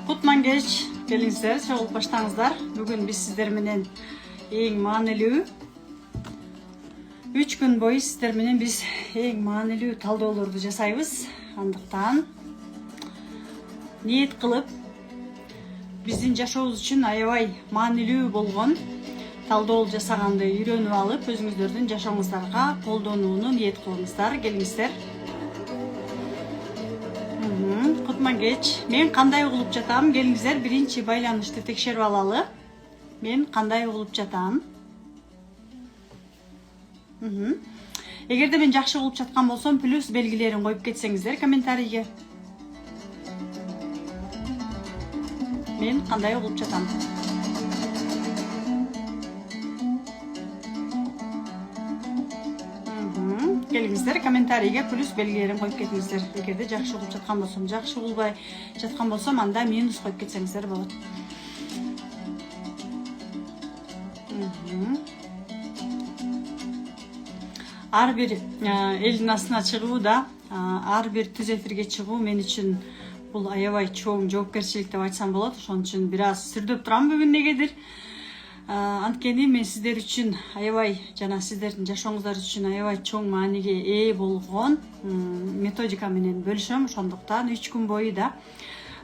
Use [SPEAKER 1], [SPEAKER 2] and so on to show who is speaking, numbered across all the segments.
[SPEAKER 1] Кутман кеч келиңиздер, чогулуп баштаңыздар. Бүгүн биз сиздер менен эң маанилүү 3 күн бою сиздер менен биз эң маанилүү талдоолорду жасайбыз. Андыктан ниет кылып биздин жашообуз үчүн аябай маанилүү болгон талдоо жасаганды үйрөнүп алып, өзүңүздөрдүн жашооңуздарга колдонууну ниет кылыңыздар. Келиңиздер. Кутман кеч. Мен кандай угулуп жатам? Келиңиздер, биринчи байланышты текшерип алалы. Мен кандай угулуп жатам? Эгерде мен жакшы угулуп жаткан болсом, плюс белгилерин коюп кетсеңиздер комментарийге. Мен кандай угулуп жатам? Келиңиздер, комментарийге плюс белгилерин коюп кетиңиздер. Эгерде жакшы угулуп жаткан болсом, жакшы угулбай жаткан болсом, анда минус коюп кетсеңиздер болот. Ар бир элдин астына чыгуу да, ар бир түз эфирге чыгуу мен үчүн бул аябай чоң жоопкерчилик деп айтсам болот. Ошон үчүн бир аз сүрдөп турам бүгүн негедир. Анткени мен сиздер үчүн аябай жана сиздердин жашооңуздар үчүн аябай чоң мааниге ээ болгон методика менен бөлүшөм. Ошондуктан 3 күн бою да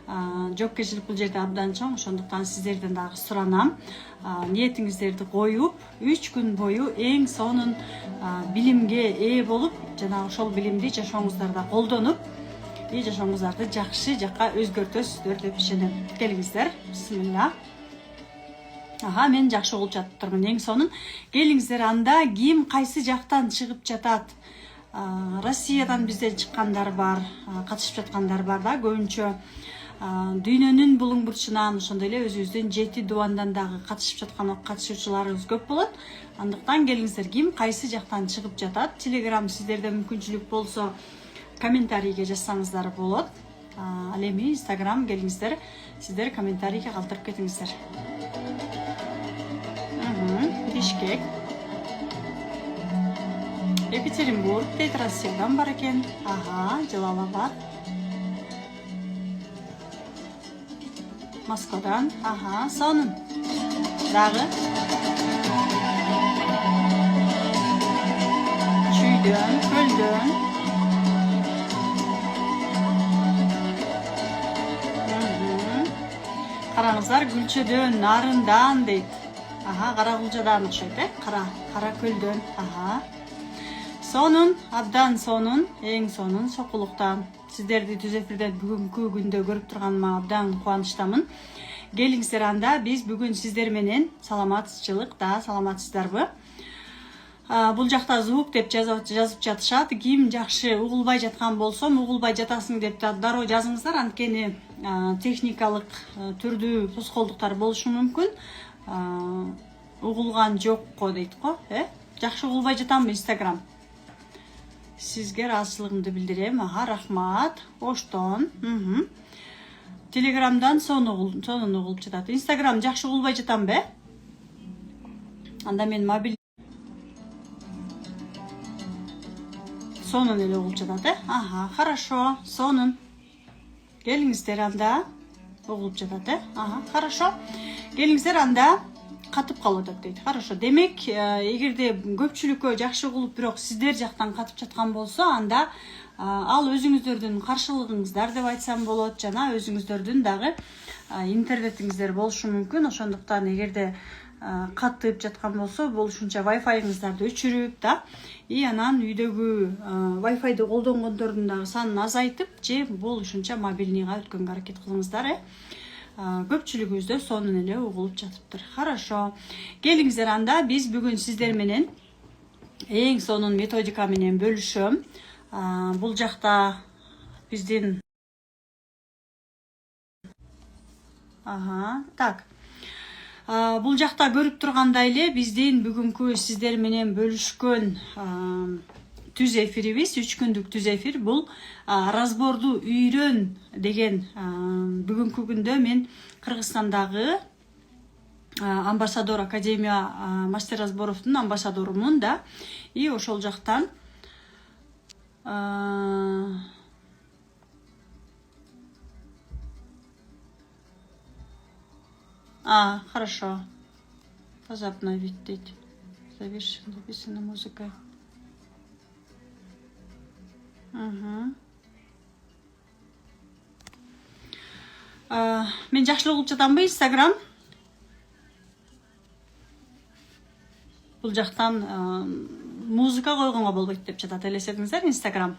[SPEAKER 1] жоопкерчилик бул жерде абдан чоң. Ошондуктан сиздерден дагы суранам. Ниетиңиздерди коюп, 3 күн бою эң сонун билимге ээ болуп, жана ошол билимди жашооңуздарда колдонуп, жашооңуздарды жакшы жакка өзгөртөсүздөр деп ишенем. Келиңиздер. Бисмилла. Мен жакшы угулуп жатыптырмын, эң сонун. Келиңиздер, анда ким кайсы жактан чыгып жатат? Россиядан бизден чыккандар бар, катышып жаткандар бар да, көбүнчө дүйнөнүн булуң бурчунан, ошондой эле өзүбүздүн 7 дубандан дагы катышып жаткан катышуучуларыбыз көп болот. Андыктан келиңиздер, ким кайсы жактан чыгып жатат? Телеграм сиздерде мүмкүнчүлүк болсо комментарийге жазсаңыздар болот. Ал эми Instagram келиңиздер, сиздер комментарийге калтырып кетиңиздер. Бишкек, Екатеринбург, дейт, Россиядан бар экен. Жалалабад, Москвадан, сонун. Дагы Чүйдөн, Көлдөн. Караңыздар, Гүлчөдөн, Нарындан дейт. Каракулжадан окшойт, Каракөлдөн. Сонун, абдан сонун, эң сонун Сокулуктан. Сиздерди түз эфирден бүгүнкү күндө көрүп турганыма абдан кубанычтамын. Келиңиздер, анда биз бүгүн сиздер менен саламатсыздарбы? Бул жакта звук деп жазып жатышат. Ким жакшы угулбай жаткан болсом, угулбай жатасың деп дароо жазыңыздар. Анткени техникалык түрдүү тоскоолдуктар болушу мүмкүн. Угулган жокко дейт го, Жакшы угулбай жатамбы Instagram? Сизге ыраазычылыгымды билдирем. Рахмат. Оштон. Телеграмдан сонун угулуп жатат. Instagram жакшы угулбай жатамбы? Анда мен мобил сонун эле угулуп жатат, Хорошо, сонун. Келиңиздер, анда угулуп жатат, Хорошо. Келиңиздер, анда катып калып атат дейт. Хорошо. Демек, эгерде көпчүлүккө жакшы угулуп, бирок сиздер жактан катып жаткан болсо, анда ал өзүңүздөрдүн каршылыгыңыздар деп айтсам болот, жана өзүңүздөрдүн дагы интернетиңиздер болушу мүмкүн. Ошондуктан эгерде катып жаткан болсо, болушунча Wi-Fi'ңыздарды өчүрүп да, анан үйдөгү Wi-Fi'ды колдонгондордун дагы санын азайтып, же болушунча мобильныйга өткөнгө аракет кылыңыздар, Көпчүлүгүбүздө сонун эле угулуп жатыптыр. Хорошо. Келиңиздер, анда биз бүгүн сиздер менен эң сонун методика менен бөлүшөм. Бул жакта биздин бул жакта көрүп тургандай эле биздин бүгүнкү сиздер менен бөлүшкөн түз эфирибиз, 3 күндүк түз эфир. Бул разборду үйрөн деген бүгүнкү күндө мен Кыргызстандагы амбассадор Академия мастер разборовдун амбассадорумун да. Ошол жактан Хорошо. Внезапно вид дейді. Записана музыка. Мен жақшылық ұлып жатам ба, Инстаграм? Бұл жақтан музыка қойғанға болбайды деп жатады, елесетіңіздер, Инстаграм.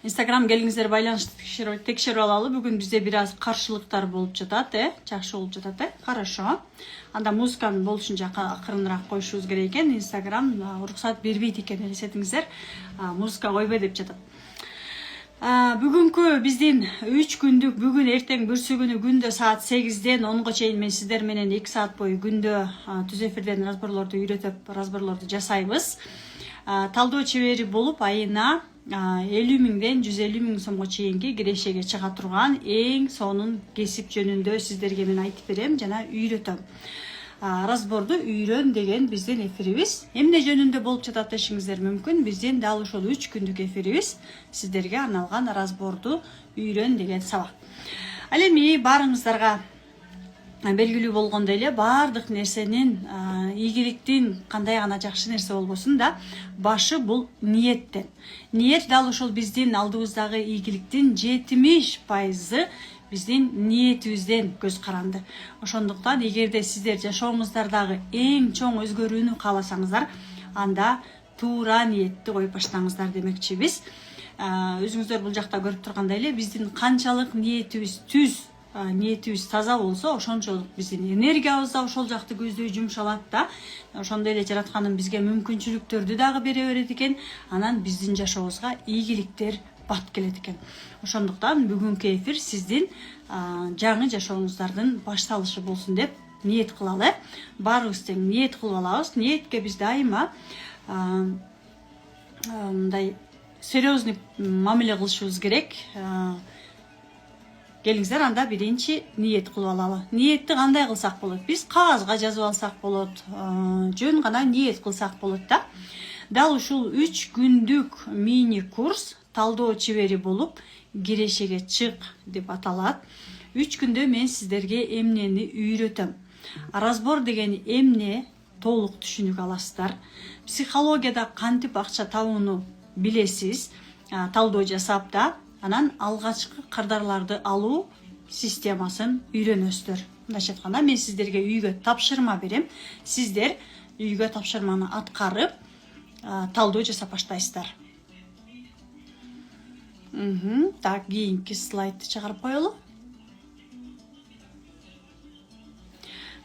[SPEAKER 1] Инстаграм келіңіздер, байланышты текшеріп алалы. Бүгін бізде біраз қаршылықтар болып жатады, жақшы болып жатады. Хорошо. Анда музыканы бол үшін ақырынырақ қойшуыз керек екен. Инстаграм рұқсат бербейді екен, елесетіңіздер. Музыка қойбай деп жатады. Бүгінгі бізден 3 күндік, бүгін ертең бүрсі күнді саат 8-ден 10-ға чейін мен сіздерменен 2 саат бойы күнді түз эфирден разборларды үйретіп, разборларды жасаймыз. Талдоо чебери болып айына 50.000-ден 150.000 сомға чейінге кирешеге чыга турган эң сонун кесип жөнүндө сиздерге мен айтып берем жана үйрөтөм. Разборду үйрөн деген биздин эфирибиз. Эмне жөнүндө болуп жатат дешиңиздер мүмкүн. Биздин дал ошол 3 күндүк эфирибиз сиздерге арналган разборду үйрөн деген сабак. Ал эми баарыңыздарга белгилүү болгондой эле баардык нерсенин ийгиликтин кандай гана жакшы нерсе болбосун да башы бул ниеттен. Ниет дал ошол биздин алдыбыздагы ийгиликтин 70% биздин ниетибизден көз каранды. Ошондуктан эгерде сиздер жашооңуздардагы эң чоң өзгөрүүнү кааласаңыздар, анда туура ниетти коюп баштаңыздар демекчибиз. Өзүңүздөр бул жакта көрүп тургандай эле биздин канчалык ниетибиз түз, ниетибиз таза болсо, ошончолук биздин энергиябыз да ошол жакты көздөй жумшалат да. Ошондой эле жаратканым бизге мүмкүнчүлүктөрдү дагы бере берет экен. Анан биздин жашообузга ийгиликтер бат келет экен. Ошондуктан бүгүнкү эфир сиздин жаңы жашооңуздардын башталышы болсун деп ниет кылалы. Баарыбыз тең ниет кылып алабыз. Ниетке биз дайыма мындай серьезный мамиле кылышыбыз керек. Келиңиздер, анда биринчи ниет кылып алалы. Ниетти кандай кылсак болот? Биз кагазга жазып алсак болот, жөн гана ниет кылсак болот да. Дал ушул 3 күндүк мини курс талдоо чебери болуп, кирешеге чык деп аталат. 3 күндө мен сиздерге эмнени үйрөтөм. Разбор деген эмне толук түшүнүк аласыздар. Психологияда кантип акча табууну билесиз, талдоо жасап да, анан алгачкы кардарларды алуу системасын үйрөнөсүздөр. Мындайча айтканда, мен сиздерге үйгө тапшырма берем. Сиздер үйгө тапшырманы аткарып, талдоо жасап баштайсыздар. Так, кийинки слайдты чыгарып коелу.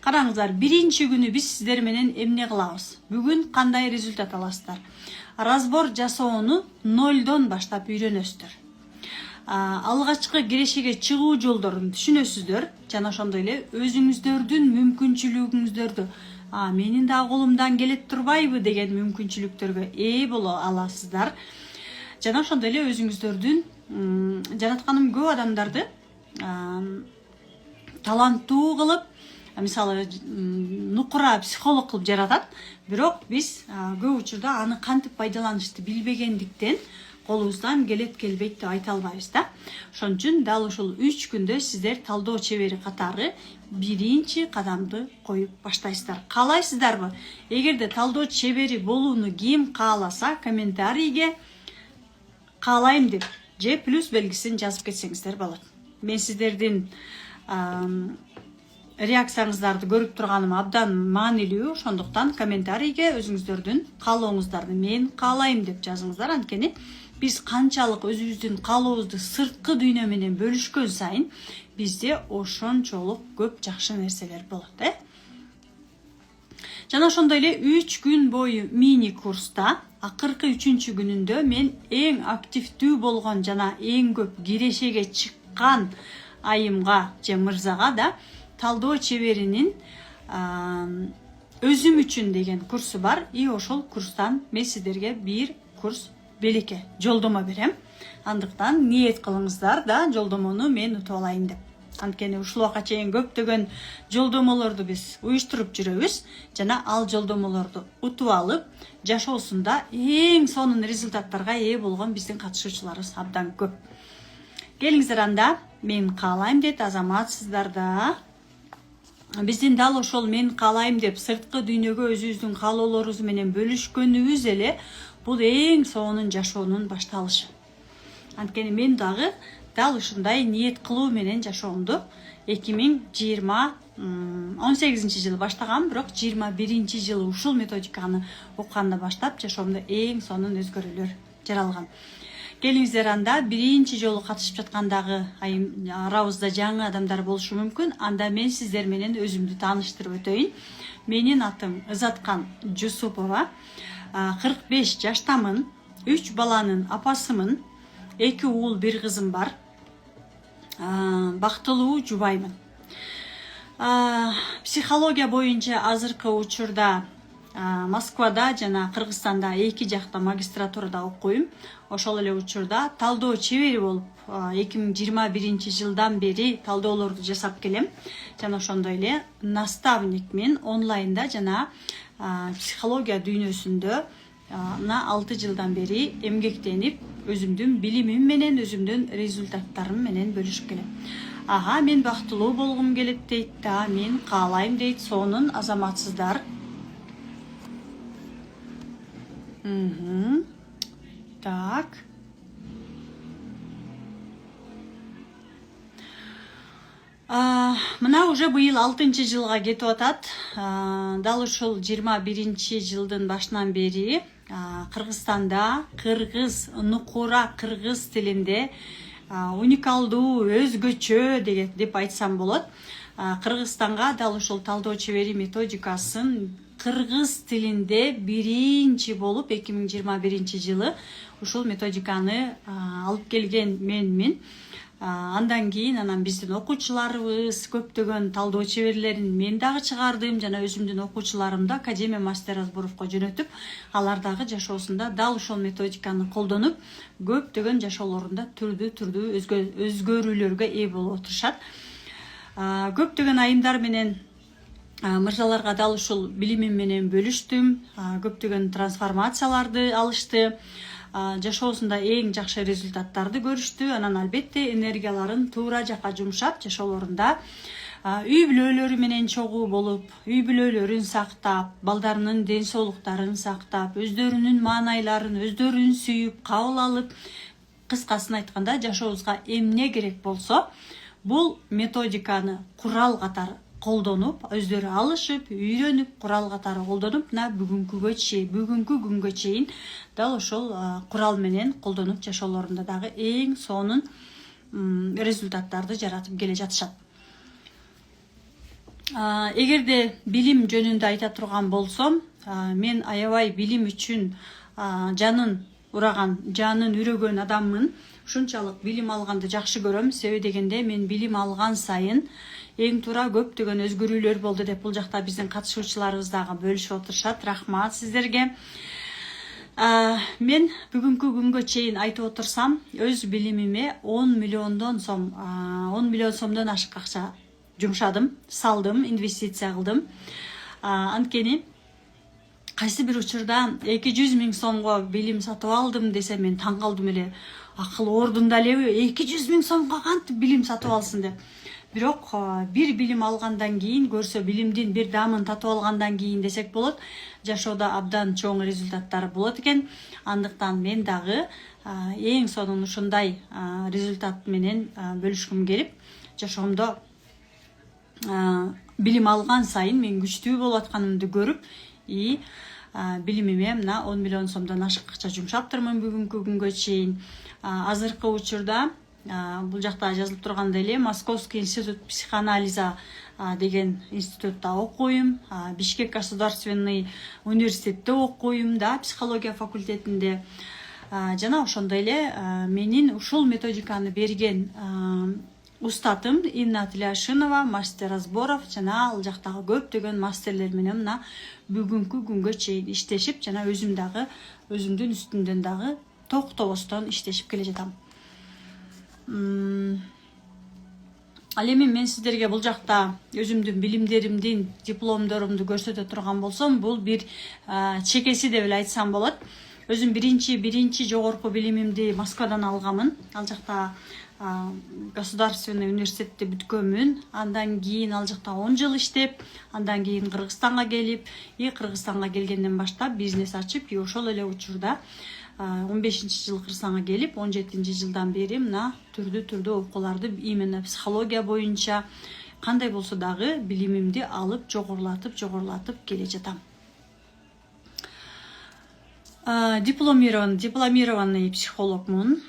[SPEAKER 1] Караңыздар, биринчи күнү биз сиздер менен эмне кылабыз? Бүгүн кандай результат аласыздар? Разбор жасоону 0дон баштап үйрөнөсүздөр. Алгачкы кирешеге чыгуу жолдорун түшүнөсүздөр, жана ошондой эле өзүңүздөрдүн мүмкүнчүлүгүңүздөрдү, менин да колумдан келет турбайбы деген мүмкүнчүлүктөргө ээ боло аласыздар. Жана ошондой эле өзүңүздөрдүн жаратканым көп адамдарды таланттуу кылып, мисалы нукура психолог кылып жаратат, бирок биз көп учурда аны кантип пайдаланышты билбегендиктен колубуздан келет келбейт деп айта албайбыз да. Ошон үчүн дал ушул 3 күндө сиздер талдоо чебери катары биринчи кадамды коюп баштайсыздар. Каалайсыздарбы? Эгерде талдоо чебери болууну ким кааласа, комментарийге каалайм деп же плюс белгисин жазып кетсеңиздер болот. Мен сиздердин реакцияңыздарды көрүп турганым абдан маанилүү, ошондуктан комментарийге өзүңүздөрдүн каалооңуздарды мен каалайм деп жазыңыздар. Анткени биз канчалык өзүбүздүн каалообузду сырткы дүйнө менен бөлүшкөн сайын бизде ошончолук көп жакшы нерселер болот, Жана ошондой эле 3 күн бою мини курста акыркы 3-чү күнүндө мен эң активдүү болгон жана эң көп кирешеге чыккан айымга же мырзага да талдоо чеберинин өзүм үчүн деген курсу бар. И ошол курстан мен сиздерге бир курс белекке жолдомо берем. Андыктан ниет кылыңыздар да жолдомону мен утуп алайын деп. Анткени ушул убакка чейин көптөгөн жолдомолорду биз уюштуруп жүрөбүз жана ал жолдомолорду утуп алып, жашоосунда эң сонун результаттарга ээ болгон биздин катышуучуларыбыз абдан көп. Келиңиздер, анда мен каалайм дейт, азаматсыздар да. Биздин дал ошол мен каалайм деп сырткы дүйнөгө өзүбүздүн каалоолорубуз менен бөлүшкөнүбүз эле бул эң сонун жашоонун башталышы. Анткени мен дагы дал ушундай ниет кылуу менен жашоомду 2018 жылы баштагам, бирок 21-жылы ушул методиканы окугандан баштап жашоомдо эң сонун өзгөрүүлөр жаралган. Келиңиздер, анда биринчи жолу катышып жаткандагы арабызда жаңы адамдар болушу мүмкүн. Анда мен сиздер менен өзүмдү тааныштырып өтөйүн. Менин атым Ызаткан Жусупова. 45 жаштамын. 3 баланын апасымын. 2 уул, 1 кызым бар. Бактылуу жубаймын. Психология боюнча азыркы учурда Москвада жана Кыргызстанда 2 жакта магистратурада окуйм. Ошол эле учурда талдоо чебери болуп 2021-жылдан бери талдоолорду жасап келем. Жана ошондой эле наставникмин онлайнда жана психология дүйнөсүндө 6 жылдан бери эмгектенип, өзүмдүн билимим менен, өзүмдүн результаттарым менен бөлүшүп келем. Мен бактылуу болгум келет дейт да, мен каалайм дейт, сонун азаматсыздар. Так. Мына уже быйыл 6-жылга кетип атат. Дал ушул 21-жылдын башынан бери Кыргызстанда кыргыз, нукура кыргыз тилинде уникалдуу, өзгөчө деп айтсам болот. Кыргызстанга дал ушул талдоо чебери методикасын кыргыз тилинде биринчи болуп 2021-жылы ушул методиканы алып келген менмин. Андан кийин биздин окуучуларыбыз көптөгөн талдоо чеберлерин мен дагы чыгардым, жана өзүмдүн окуучуларымды Академия Мастер Разборовго жөнөтүп, алар дагы жашоосунда дал ушул методиканы колдонуп, көптөгөн жашоолорунда түрдүү өзгөрүүлөргө ээ болуп отурушат. Көптөгөн айымдар менен мырзаларга дал ушул билимим менен бөлүштүм, көптөгөн трансформацияларды алышты. Жашоосунда эң жакшы результаттарды көрүштү. Анан албетте энергияларын туура жака жумшап, жашоолорунда үй бүлөлөрү менен чогуу болуп, үй бүлөлөрүн сактап, балдарынын ден соолуктарын сактап, өздөрүнүн маанайларын өздөрүн сүйүп, кабыл алып, кыскасын айтканда жашообузга эмне керек болсо, бул методиканы курал катары колдонуп, өздөрү алышып, үйрөнүп, курал катары колдонуп, бүгүнкү күнгө чейин дал ошол курал менен колдонуп жашоолорунда дагы эң сонун результаттарды жаратып келе жатышат. Эгерде билим жөнүндө айта турган болсом, мен аябай билим үчүн жанын үрөгөн адаммын. Ушунчалык билим алганды жакшы көрөм. Себеби дегенде мен билим алган сайын эң туура көптөгөн өзгөрүүлөр болду деп бул жакта биздин катышуучуларыбыз дагы бөлүшүп отурушат. Рахмат сиздерге. Мен бүгүнкү күнгө чейин айтып отурсам, өз билимиме 10 миллион сомдон ашык акча жумшадым, салдым, инвестиция кылдым. Анткени кайсы бир учурда 200 000 сомго билим сатып алдым десе мен таң калдым эле. Акыл ордунда элеби, 200 000 сомго кантип билим сатып алсын деп. Бирок бир билим алгандан кийин, көрсө билимдин бир дамын татып алгандан кийин десек болот, жашоодо абдан чоң результаттар болот экен. Андыктан мен дагы эң сонун ушундай результат менен бөлүшкүм келип, жашоомдо билим алган сайын мен күчтүү болуп атканымды көрүп, билимиме мына 10 миллион сомдон ашык акча жумшаптырмын бүгүнкү күнгө чейин. Азыркы учурда бул жакта жазылып тургандай эле Московский институт психоанализа деген институтта окуйм, Бишкек государственный университетте окуйм да, психология факультетинде. Жана ошондой эле менин ушул методиканы берген устатым Инна Тляшинова, мастер Разборов жана ал жактагы көптөгөн мастерлер менен мына бүгүнкү күнгө чейин иштешип, жана өзүмдүн үстүндөн дагы токтобостон иштешип келе жатам. Ал эми мен сиздерге бул жакта өзүмдүн билимдеримдин дипломдорумду көрсөтө турган болсом, бул бир чекеси деп эле айтсам болот. өзүм биринчи жогорку билимимди Москвадан алганмын. Ал жакта государственный университетти бүткөнмүн. Андан кийин ал жакта 10 жыл иштеп, андан кийин Кыргызстанга келип, Кыргызстанга келгенден баштап бизнес ачып, ошол эле учурда 15-жыл Кыргызстанга келип, 17-жылдан бери мына түрдүү окууларды именно психология боюнча кандай болсо дагы билимимди алып жогорулатып келе жатам. Дипломированный психологмун.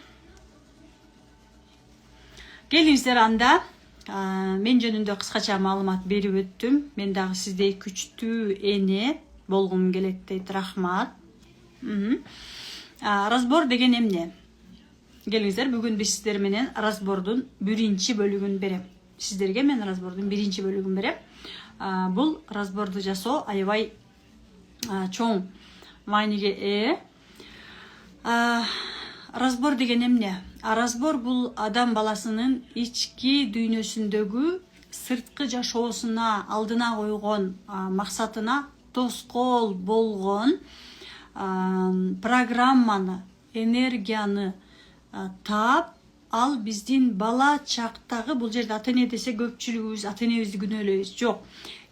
[SPEAKER 1] Келиңиздер, анда мен жөнүндө кыскача маалымат берип өттүм. Мен дагы сиздей күчтүү эне болгум келет дейт. Рахмат. Разбор деген эмне? Келиңиздер, бүгүн биз сиздер менен разбордун биринчи бөлүгүн берем. Сиздерге мен разбордун биринчи бөлүгүн берем. Бул разборду жасоо аябай чоң мааниге ээ. Разбор деген эмне? Разбор бул адам баласынын ички дүйнөсүндөгү сырткы жашоосуна алдына койгон максатына тоскоол болгон программаны, энергияны таап, ал биздин бала чактагы, бул жерде ата эне десе көпчүлүгүбүз ата энебизди күнөөлөйбүз. Жок,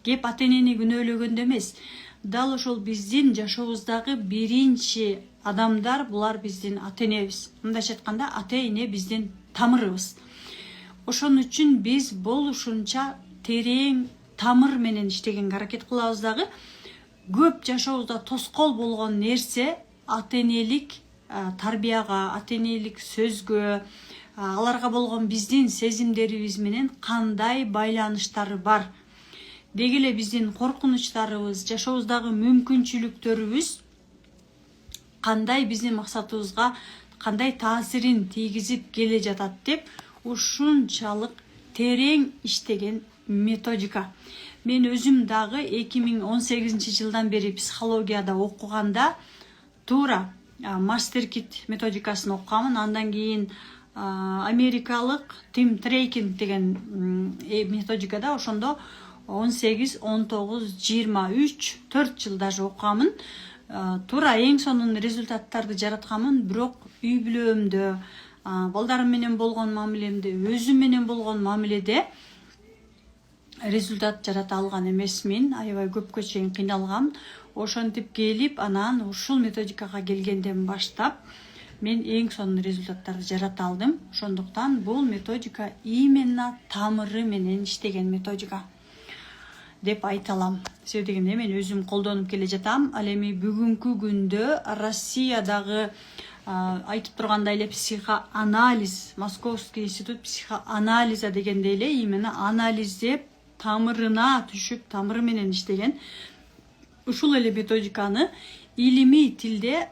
[SPEAKER 1] кеп ата энени күнөөлөгөндө эмес. Дал ошол биздин жашообуздагы биринчи адамдар булар биздин ата энебиз. Мындайча айтканда, ата эне биздин тамырыбыз. Ошон үчүн биз болушунча терең тамыр менен иштегенге аракет кылабыз дагы. Көп жашообузда тоскоол болгон нерсе ата энелик тарбияга, ата энелик сөзгө, аларга болгон биздин сезимдерибиз менен кандай байланыштары бар. Деги эле биздин коркунучтарыбыз, жашообуздагы мүмкүнчүлүктөрүбүз кандай биздин максатыбызга кандай таасирин тийгизип келе жатат деп ушунчалык терең иштеген методика. Мен өзүм дагы 2018-жылдан бери психологияда окуганда туура мастеркит методикасын окугамын. Андан кийин америкалык Тим Трейкинг деген методикада ошондо 18, 19, 23, 4 жыл даже окугамын. Туура эң сонун результаттарды жаратканмын, бирок үй бүлөмдө, балдарым менен болгон мамилемде, өзүм менен болгон мамиледе результат жарата алган эмесмин. Аябай көпкө чейин кыйналгам. Ошентип келип, анан ушул методикага келгенден баштап мен эң сонун результаттарды жарата алдым. Ошондуктан бул методика именно тамыры менен иштеген методика деп айта алам. Себеби дегенде мен өзүм колдонуп келе жатам. Ал эми бүгүнкү күндө Россиядагы айтып тургандай эле психоанализ, Московский институт психоанализа дегенде эле именно анализдеп, тамырына түшүп, тамыры менен иштеген ушул эле методиканы илимий тилде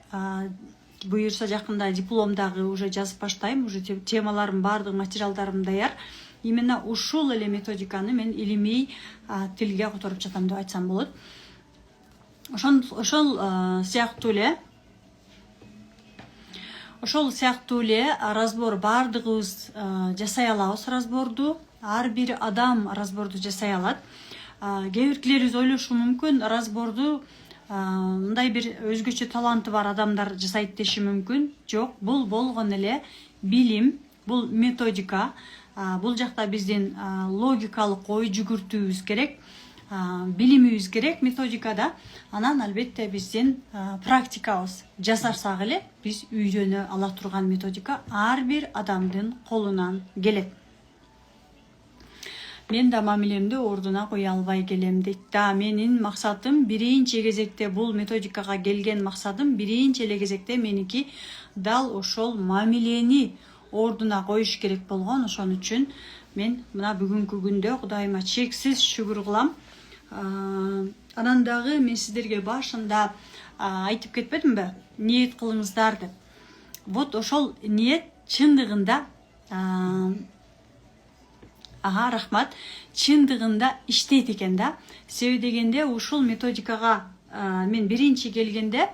[SPEAKER 1] буюрса жакында дипломдагы уже жазып баштайм, уже темаларым баардык материалдарым даяр. Именно ушул эле методиканы мен илимий тилге которуп жатам деп айтсам болот. Ошол сыяктуу эле разбор баардыгыбыз жасай алабыз разборду. Ар бир адам разборду жасай алат. Кээ биркилерибиз ойлошу мүмкүн, разборду мындай бир өзгөчө таланты бар адамдар жасайт деши мүмкүн. Жок, бул болгон эле билим, бул методика. Бул жакта биздин логикалык ой жүгүртүүбүз керек, билимибиз керек методикада. Анан албетте биздин практикабыз жасарсак эле биз үйрөнө ала турган методика ар бир адамдын колунан келет. Мен да мамилемди ордуна кое албай келем дейт. Да, менин максатым биринчи кезекте бул методикага келген максатым биринчи эле кезекте меники дал ошол мамилени ордуна коюш керек болгон. Ошон үчүн мен мына бүгүнкү күндө Кудайыма чексиз шүгүр кылам. Анан дагы мен сиздерге башында айтып кетпедимби? Ниет кылыңыздар деп. Вот ошол ниет чындыгында рахмат, чындыгында иштейт экен да. Себеби дегенде ушул методикага мен биринчи келгенде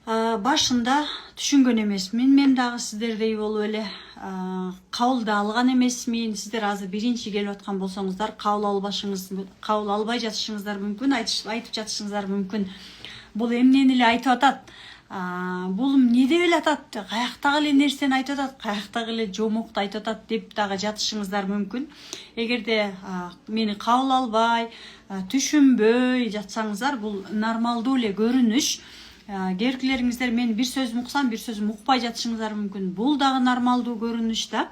[SPEAKER 1] башында түшүнгөн эмесмин. Мен дагы сиздердей болуп эле кабыл да алган эмесмин. Сиздер азыр биринчи келип аткан болсоңуздар, кабыл албай жатышыңыздар мүмкүн, айтып жатышыңыздар мүмкүн. Бул эмнени эле айтып атат? бул эмне деп эле атат, каяктагы эле нерсени айтып атат, каяктагы эле жомокту айтып атат деп дагы жатышыңыздар мүмкүн. Эгерде мени кабыл албай, түшүнбөй жатсаңыздар, бул нормалдуу эле көрүнүш. Керкилериңиздер мен бир сөзүм уксам, бир сөзүм укпай жатышыңыздар мүмкүн. Бул дагы нормалдуу көрүнүш да.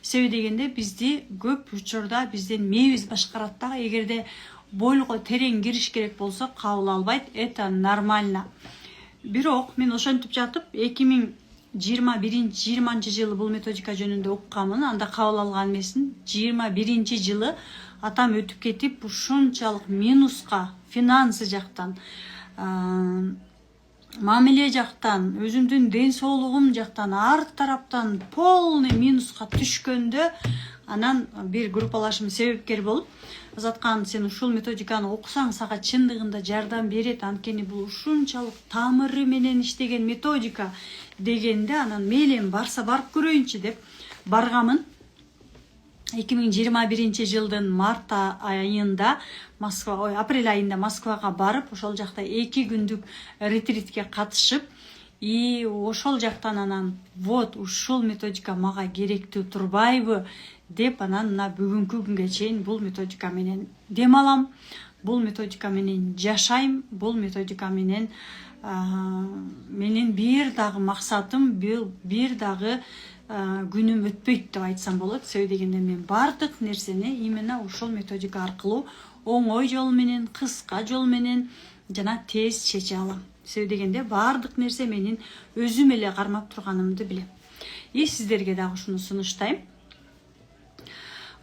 [SPEAKER 1] Себеби дегенде бизди көп учурда биздин мээбиз башкарат да. Эгерде бойго терең кириш керек болсо кабыл албайт. Это нормально. Бирок мен ошентип жатып 2020 жылы бул методика жөнүндө укканмын. Анда кабыл алган эмесмин. 21 жылы атам өтүп кетип, ушунчалык минуска, финансы жактан, мамиле жактан, өзүмдүн ден соолугум жактан, ар тараптан полный минуска түшкөндө, анан бир группалашым себепкер болуп азаткан, сен ушул методиканы окусаң сага чындыгында жардам берет, анткени бул ушунчалык тамыры менен иштеген методика дегенде, анан мейлен барса барып көрөйүнчү деп баргамын. 2021 жылдын март айында апрель айында Москвага барып, ошол жакта 2 күндүк ретритке катышып, ошол жактан анан вот ушул методика мага керектүү турбайбы деп, анан мына бүгүнкү күнгө чейин бул методика менен дем алам, бул методика менен жашайм, бул методика менен менин бир дагы максатым, бир дагы күнүм өтпөйт деп айтсам болот. Себеби дегенде мен бардык нерсени именно ушул методика аркылуу оңой жол менен, кыска жол менен жана тез чече алам. Себеби дегенде бардык нерсе менин өзүм эле кармап турганымды билем. Сиздерге дагы ушуну сунуштайм.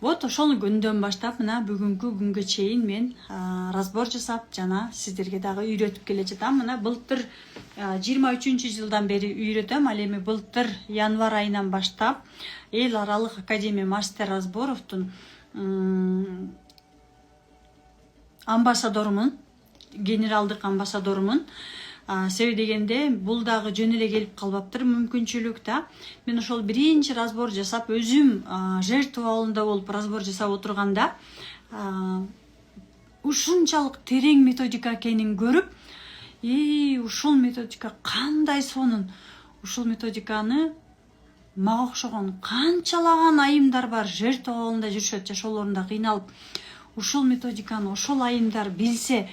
[SPEAKER 1] Вот ошол күндөн баштап мына бүгүнкү күнгө чейин мен разбор жасап жана сиздерге дагы үйрөтүп келе жатам. Мына былтыр 23 жылдан бери үйрөтөм. Ал эми былтыр январь айынан баштап Эл аралык академия мастер разборовдун амбассадорумун, генералдык амбассадорумун. Себеби дегенде бул дагы жөн эле келип калбаптыр мүмкүнчүлүк да. Мен ошол биринчи разбор жасап, өзүм жертва абалында болуп разбор жасап отурганда ушунчалык терең методика экенин көрүп, ушул методика кандай сонун, ушул методиканы мага окшогон канчалаган айымдар бар, жертва абалында жүрүшөт, жашоолорунда кыйналып. Ушул методиканы ошол айымдар билсе,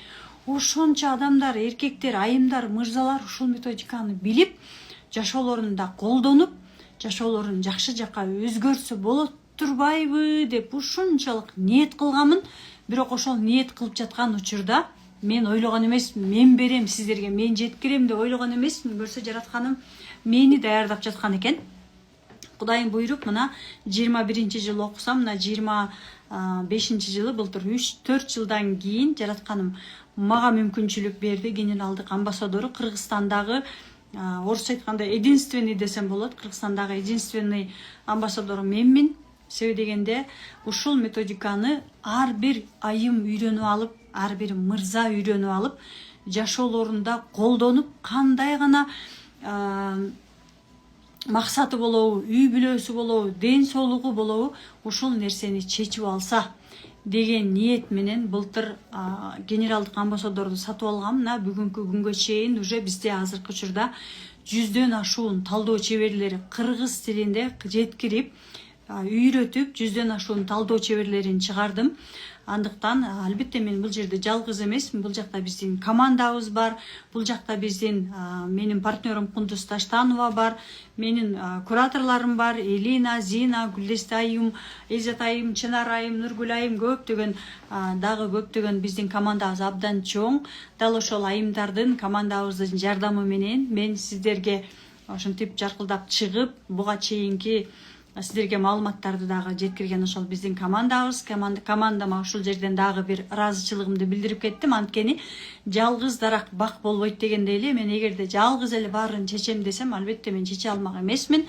[SPEAKER 1] ошончо адамдар, эркектер, айымдар, мырзалар ушул методиканы билип, жашоолорунда колдонуп, жашоолорун жакшы жакка өзгөртсө болот турбайбы деп ушунчалык ниет кылганмын. Бирок ошол ниет кылып жаткан учурда мен ойлогон эмесмин, мен берем сиздерге, мен жеткирем деп ойлогон эмесмин. Көрсө жаратканым мени даярдап жаткан экен. Кудайым буйруп, мына 21 жылы окусам, мына 25 жылы былтыр 3-4 жылдан кийин жаратканым мага мүмкүнчүлүк берди. Генералдык амбассадору Кыргызстандагы, орусча айтканда единственный десем болот, Кыргызстандагы единственный амбассадору менмин. Себеби дегенде ушул методиканы ар бир айым үйрөнүп алып, ар бир мырза үйрөнүп алып, жашоолорунда колдонуп, кандай гана максаты болобу, үй бүлөсү болобу, ден соолугу болобу, ушул нерсени чечип алса деген ниет менен былтыр генералдык амбассадорду сатып алгам. Мына бүгүнкү күнгө чейин уже бизде азыркы учурда 100дөн ашуун талдоо чеберлери кыргыз тилинде жеткирип, үйрөтүп, 100дөн ашуун талдоо чеберлерин чыгардым. Андыктан албетте мен бул жерде жалгыз эмесмин. Бул жакта биздин командабыз бар. Бул жакта биздин менин партнерим Кундуз Таштанова бар. Менин кураторлорум бар. Элина, Зина, Гүлдесте айым, Эзят айым, Чынар айым, Нургүл айым, дагы көптөгөн биздин командабыз абдан чоң. Дал ошол айымдардын, командабыздын жардамы менен мен сиздерге ошентип жаркылдап чыгып, буга чейинки сиздерге маалыматтарды дагы жеткирген ошол биздин командабыз. Командама ушул жерден дагы бир ыраазычылыгымды билдирип кеттим. Анткени жалгыз дарак бак болбойт дегендей эле, мен эгерде жалгыз эле баарын чечем десем, албетте мен чече алмак эмесмин.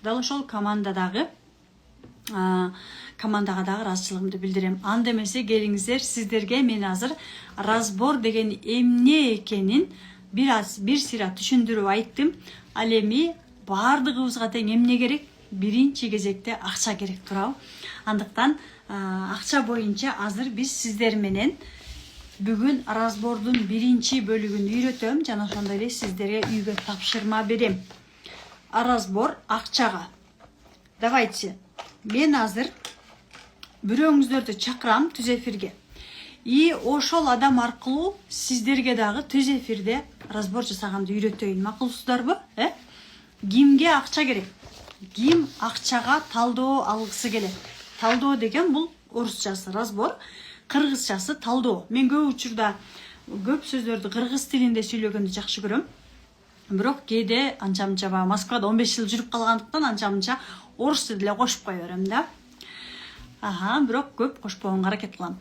[SPEAKER 1] Дал ошол командага дагы ыраазычылыгымды билдирем. Анда эмесе келиңиздер, сиздерге мен азыр разбор деген эмне экенин бир сыйра түшүндүрүп айттым. Ал эми бардыгыбызга тең эмне керек? Биринчи кезекте акча керек турабы. Андыктан акча боюнча азыр биз сиздер менен бүгүн разбордун биринчи бөлүгүн үйрөтөм жана ошондой эле сиздерге үйгө тапшырма берем. Разбор акчага. Давайте, мен азыр бирөөңүздөрдү чакырам түз эфирге. И ошол адам аркылуу сиздерге дагы түз эфирде разбор жасаганды үйрөтөйүн, макулсуздарбы? Кимге акча керек? Ким акчага талдоо алгысы келет? Талдоо деген бул орусчасы разбор, кыргызчасы талдоо. Мен көп учурда көп сөздөрдү кыргыз тилинде сүйлөгөндү жакшы көрөм. Бирок кээде анча-мынча Москвада 15 жыл жүрүп калгандыктан анча-мынча орус тилде эле кошуп кое берем да. Бирок көп кошпогонго аракет кылам.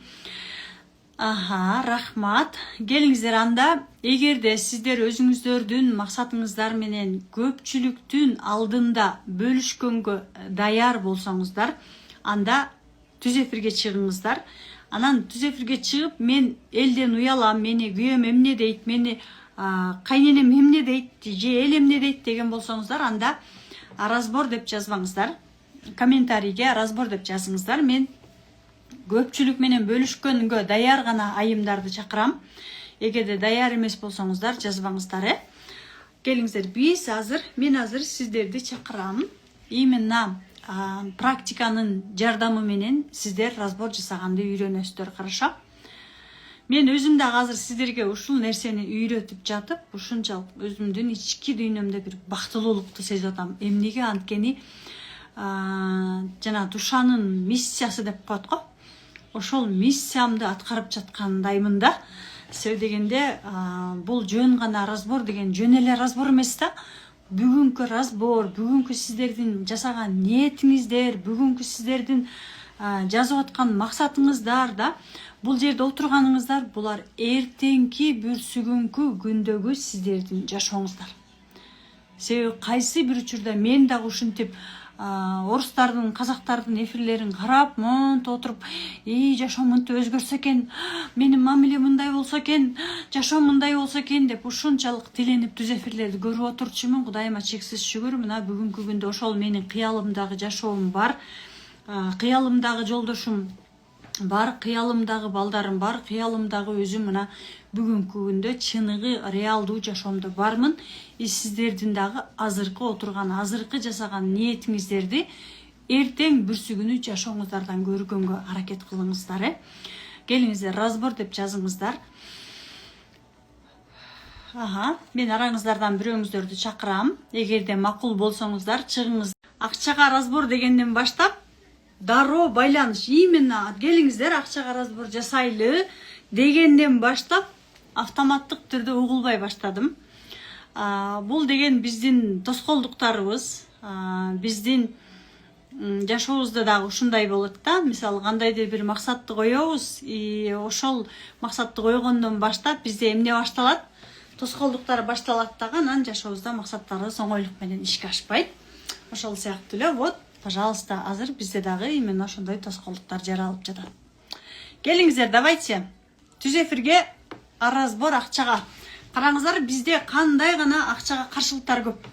[SPEAKER 1] Рахмат. Келиңиздер анда, эгерде сиздер өзүңүздөрдүн максатыңыздар менен көпчүлүктүн алдында бөлүшкөнгө даяр болсоңуздар, анда түз эфирге чыгыңыздар. Анан түз эфирге чыгып, мен элден уялам, мени күйөөм эмне дейт, мени кайненем эмне дейт, же эл эмне дейт деген болсоңуздар, анда разбор деп жазбаңыздар. Комментарийге разбор деп жазыңыздар. Мен көпчүлүк менен бөлүшкөнгө даяр гана айымдарды чакырам. Эгерде даяр эмес болсоңуздар, жазбаңыздар. Келиңиздер, мен азыр сиздерди чакырам. Именно практиканын жардамы менен сиздер разбор жасаганды үйрөнөсүздөр, хорошо? Мен өзүм дагы азыр сиздерге ушул нерсени үйрөтүп жатып, ушунчалык өзүмдүн ички дүйнөмдө бир бактылуулукту сезип атам. Эмнеге? Анткени жана душанын миссиясы деп коет го. Ошол миссиямды аткарып жаткандаймын да. Себеби дегенде, бул жөн гана разбор деген жөн эле разбор эмес да. Бүгүнкү разбор, бүгүнкү сиздердин жасаган ниетиңиздер, бүгүнкү сиздердин жазып аткан максатыңыздар да, бул жерде отурганыңыздар, булар эртеңки бүрсүгүнкү күндөгү сиздердин жашооңуздар. Себеби кайсы бир учурда мен дагы ушинтип орустардын, казактардын эфирлерин карап, монтип отуруп, жашоом мынтип өзгөрсө экен, менин мамилем мындай болсо экен, жашоом мындай болсо экен деп ушунчалык тиленип түз эфирлерди көрүп отурчумун. Кудайыма чексиз шүгүр, мына бүгүнкү күндө ошол менин кыялымдагы жашоом бар, кыялымдагы жолдошум бар, кыялымдагы балдарым бар, кыялымдагы өзүм мына бүгүнкү күндө чыныгы реалдуу жашоомдо бармын. Сиздердин дагы азыркы отурган, азыркы жасаган ниетиңиздерди эртең бүрсүгүнү жашооңуздардан көргөнгө аракет кылыңыздар. Келиңиздер, разбор деп жазыңыздар. Мен араңыздардан бирөөңүздөрдү чакырам. Эгерде макул болсоңуздар, чыгыңыз. Акчага разбор дегенден баштап дароо байланыш. Именно келиңиздер, акчага разбор жасайлы дегенден баштап автоматтык түрдө угулбай баштадым. Бул деген биздин тоскоолдуктарыбыз, биздин жашообузда дагы ушундай болот да. Мисалы, кандайдыр бир максатты коебуз, ошол максатты койгондон баштап бизде эмне башталат? Тоскоолдуктар башталат дагы, анан жашообузда максаттарыбыз оңойлук менен ишке ашпайт. Ошол сыяктуу эле, вот, пожалуйста, азыр бизде дагы именно ошондой тоскоолдуктар жаралып жатат. Келиңиздер, давайте түз эфирге разбор акчага. Караңыздар, бизде кандай гана акчага каршылыктар көп.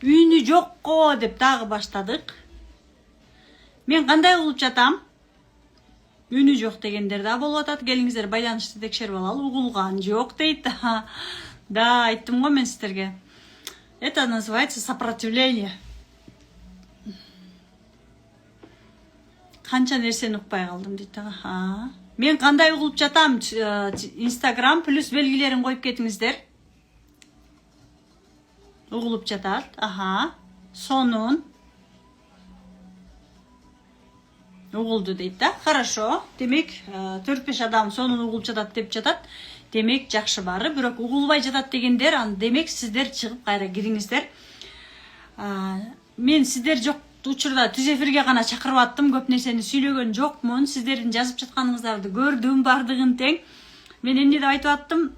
[SPEAKER 1] Үйүнү жокко деп дагы баштадык. Мен кандай кылып жатам? Үйүнү жок дегендер да болуп атат. Келиңиздер, байланышты текшерип алалы. Угулган жок дейт. Да, айттым го мен сиздерге. Это называется сопротивление. Канча нерсени укпай калдым дейт. Мен кандай угулуп жатам? Инстаграм плюс белгилерин коюп кетиңиздер. Угулуп жатат. Сонун угулду дейт да. Хорошо. Демек 4-5 адам сонун угулуп жатат деп жатат. Демек жакшы бары. Бирок угулбай жатат дегендер, демек сиздер чыгып кайра кириңиздер. Мен сиздер жок учурда түз эфирге гана чакырып аттым, көп нерсени сүйлөгөн жокмун. Сиздердин жазып жатканыңыздарды көрдүм, бардыгын тең. Мен эмне деп айтып аттым?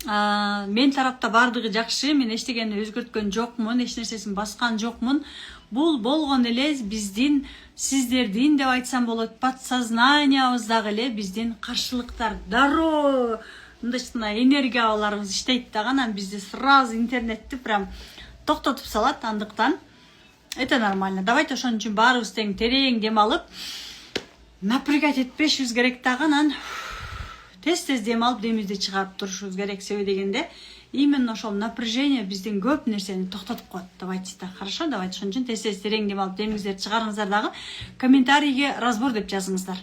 [SPEAKER 1] Мен тарапта бардыгы жакшы, мен эчтегени өзгөрткөн жокмун, эч нерсесин баскан жокмун. Бул болгон эле биздин, сиздердин деп айтсам болот, подсознаниябыздагы эле биздин каршылыктар. Дароо мындайча энергияларыбыз иштейт дагы, анан бизди сразу интернетти прям токтотуп салат. Андыктан это нормально. Давайте ошон үчүн баарыбыз тең терең дем алып, напрягать этпешибиз керек дагы, анан тез дем алып демизди чыгарып турушубуз керек. Себеби дегенде именно ошол напряжение биздин көп нерсени токтотуп коет. Давайте так, хорошо, давайте ошон үчүн тез терең дем алып демиңиздерди чыгарыңыздар дагы. Комментарийге разбор деп жазыңыздар.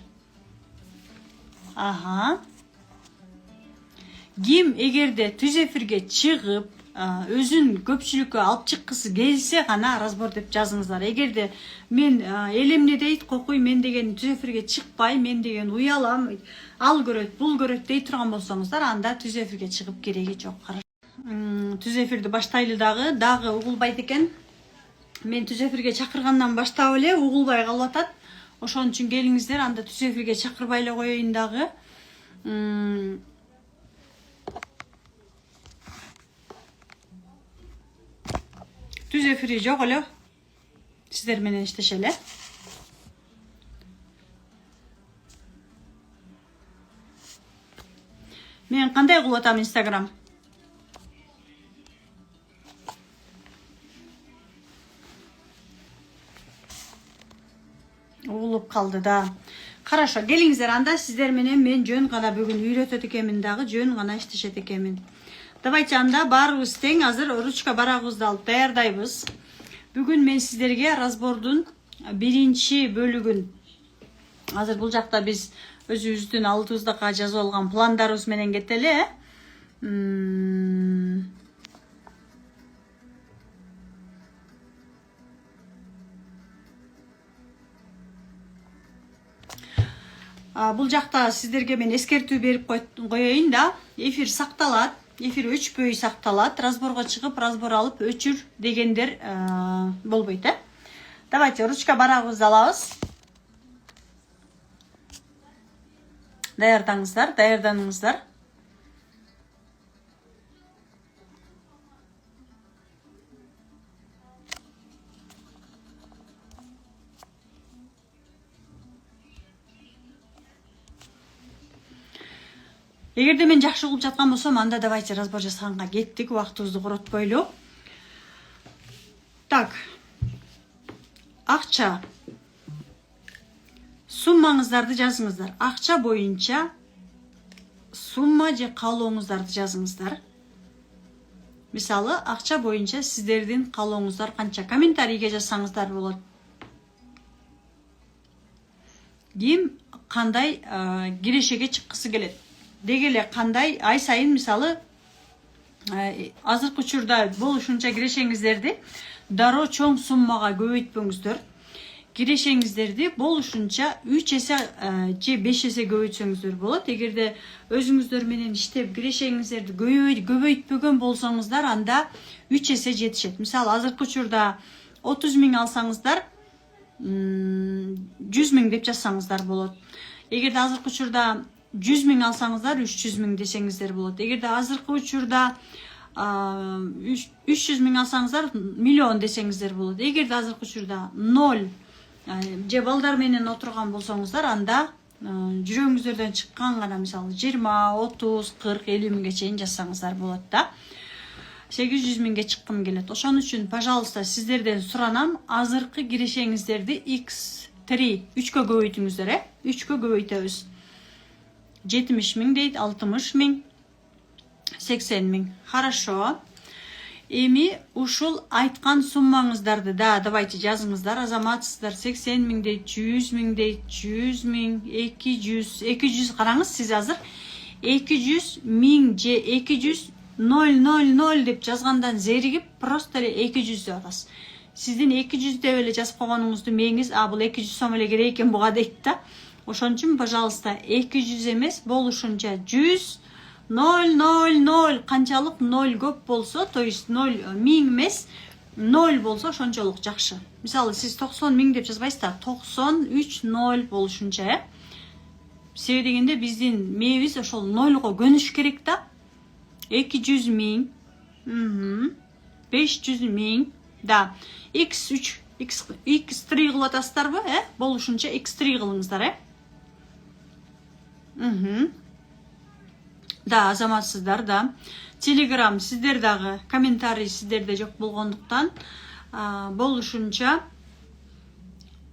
[SPEAKER 1] Ким эгерде түз эфирге чыгып, өзүн көпчүлүккө алып чыккысы келсе гана разбор деп жазыңыздар. Эгерде мен эл эмне дейт, кокуй мен деген түз эфирге чыкпай, мен деген уялам, ал көрөт, бул көрөт дей турган болсоңуздар, анда түз эфирге чыгып кереги жок. Түз эфирди баштайлы дагы угулбайт экен. Мен түз эфирге чакыргандан баштап эле угулбай калып атат. Ошон үчүн келиңиздер, анда түз эфирге чакырбай эле коеюн дагы. Түз эфири жок эле. Сиздер менен иштеше эле. Мен кандай кылып атам Instagram? Угулуп калды да. Хорошо, келиңиздер, анда сиздер менен мен жөн гана бүгүн үйрөтөт экенмин дагы, жөн гана иштешет экенмин. Давайте анда баарыбыз тең азыр ручка барагыбызды алып даярдайбыз. Бүгүн мен сиздерге разбордун биринчи бөлүгүн, азыр бул жакта биз өзүбүздүн алдыбызда жазып алган пландарыбыз менен кетели. Бул жакта сиздерге мен эскертүү берип коеюн да. Эфир сакталат, эфир өчпөй сакталат. Разборго чыгып, разбор алып өчүр дегендер болбойт, Давайте ручка барагыбызды алабыз. Даярданыңыздар. Эгерде мен жакшы угуп жаткан болсом, анда давайте разбор жасаганга кеттик, убактыбызды коротпойлу. Так. Акча. Суммаңыздарды жазыңыздар. Акча боюнча сумма же каалооңуздарды жазыңыздар. Мисалы, акча боюнча сиздердин каалооңуздар канча? Комментарийге жазсаңыздар болот. Ким кандай кирешеге чыккысы келет? Дегеле кандай ай сайын, мисалы, азыркы учурда болушунча кирешеңиздерди дароо чоң суммага көбөйтпөңүздөр. Кирешеңиздерди болушунча 3 эсе же 5 эсе көбөйтсөңүздөр болот. Эгерде өзүңүздөр менен иштеп кирешеңиздерди көбөйтпөгөн болсоңуздар, анда 3 эсе жетишет. Мисалы, азыркы учурда 30 000 алсаңыздар, 100 000 деп жазсаңыздар болот. Эгерде азыркы учурда 100 000 алсаңыздар, 300 000 десеңиздер болот. Эгерде азыркы учурда 300 000 алсаңыздар, миллион десеңиздер болот. Эгерде азыркы учурда 0 же балдар менен отурган болсоңуздар, анда жүрөгүңүздөрдөн чыккан гана, мисалы 20, 30, 40, 50 миңге чейин жазсаңыздар болот да. 800 000ге чыккым келет. Ошон үчүн, пожалуйста, сиздерден суранам, азыркы кирешеңиздерди x3 3кө көбөйтүңүздөр, 3кө көбөйтөбүз. 70 000 дейт, 60 000, 80 000. Хорошо. Эми ушул айткан суммаңыздарды да давайте жазыңыздар. Азаматсыздар, 80 000 дейт, 100 000 дейт, 100 000, 200. Караңыз, сиз азыр 200 000 же 200 000 деп жазгандан зеригип, просто эле 200 деп атасыз. Сиздин 200 деп эле жазып койгонуңузду мээңиз, бул 200 сом эле керек экен буга дейт да. Ошон үчүн, пожалуйста, 200 эмес, болушунча 100 000, канчалык 0 көп болсо, то есть 0 1000 эмес, 0 болсо ошончолук жакшы. Мисалы, сиз 90 000 деп жазбайсыз да, 93 0 болушунча, Себеби дегенде биздин мээбиз ошол 0го көнүш керек да. 200 000, 500 000, да. X3, X3 кылып атасыздарбы, болушунча X3 кылыңыздар, Да, азаматсыздар, да. Телеграм сиздер дагы, комментарий сиздерде жок болгондуктан, болушунча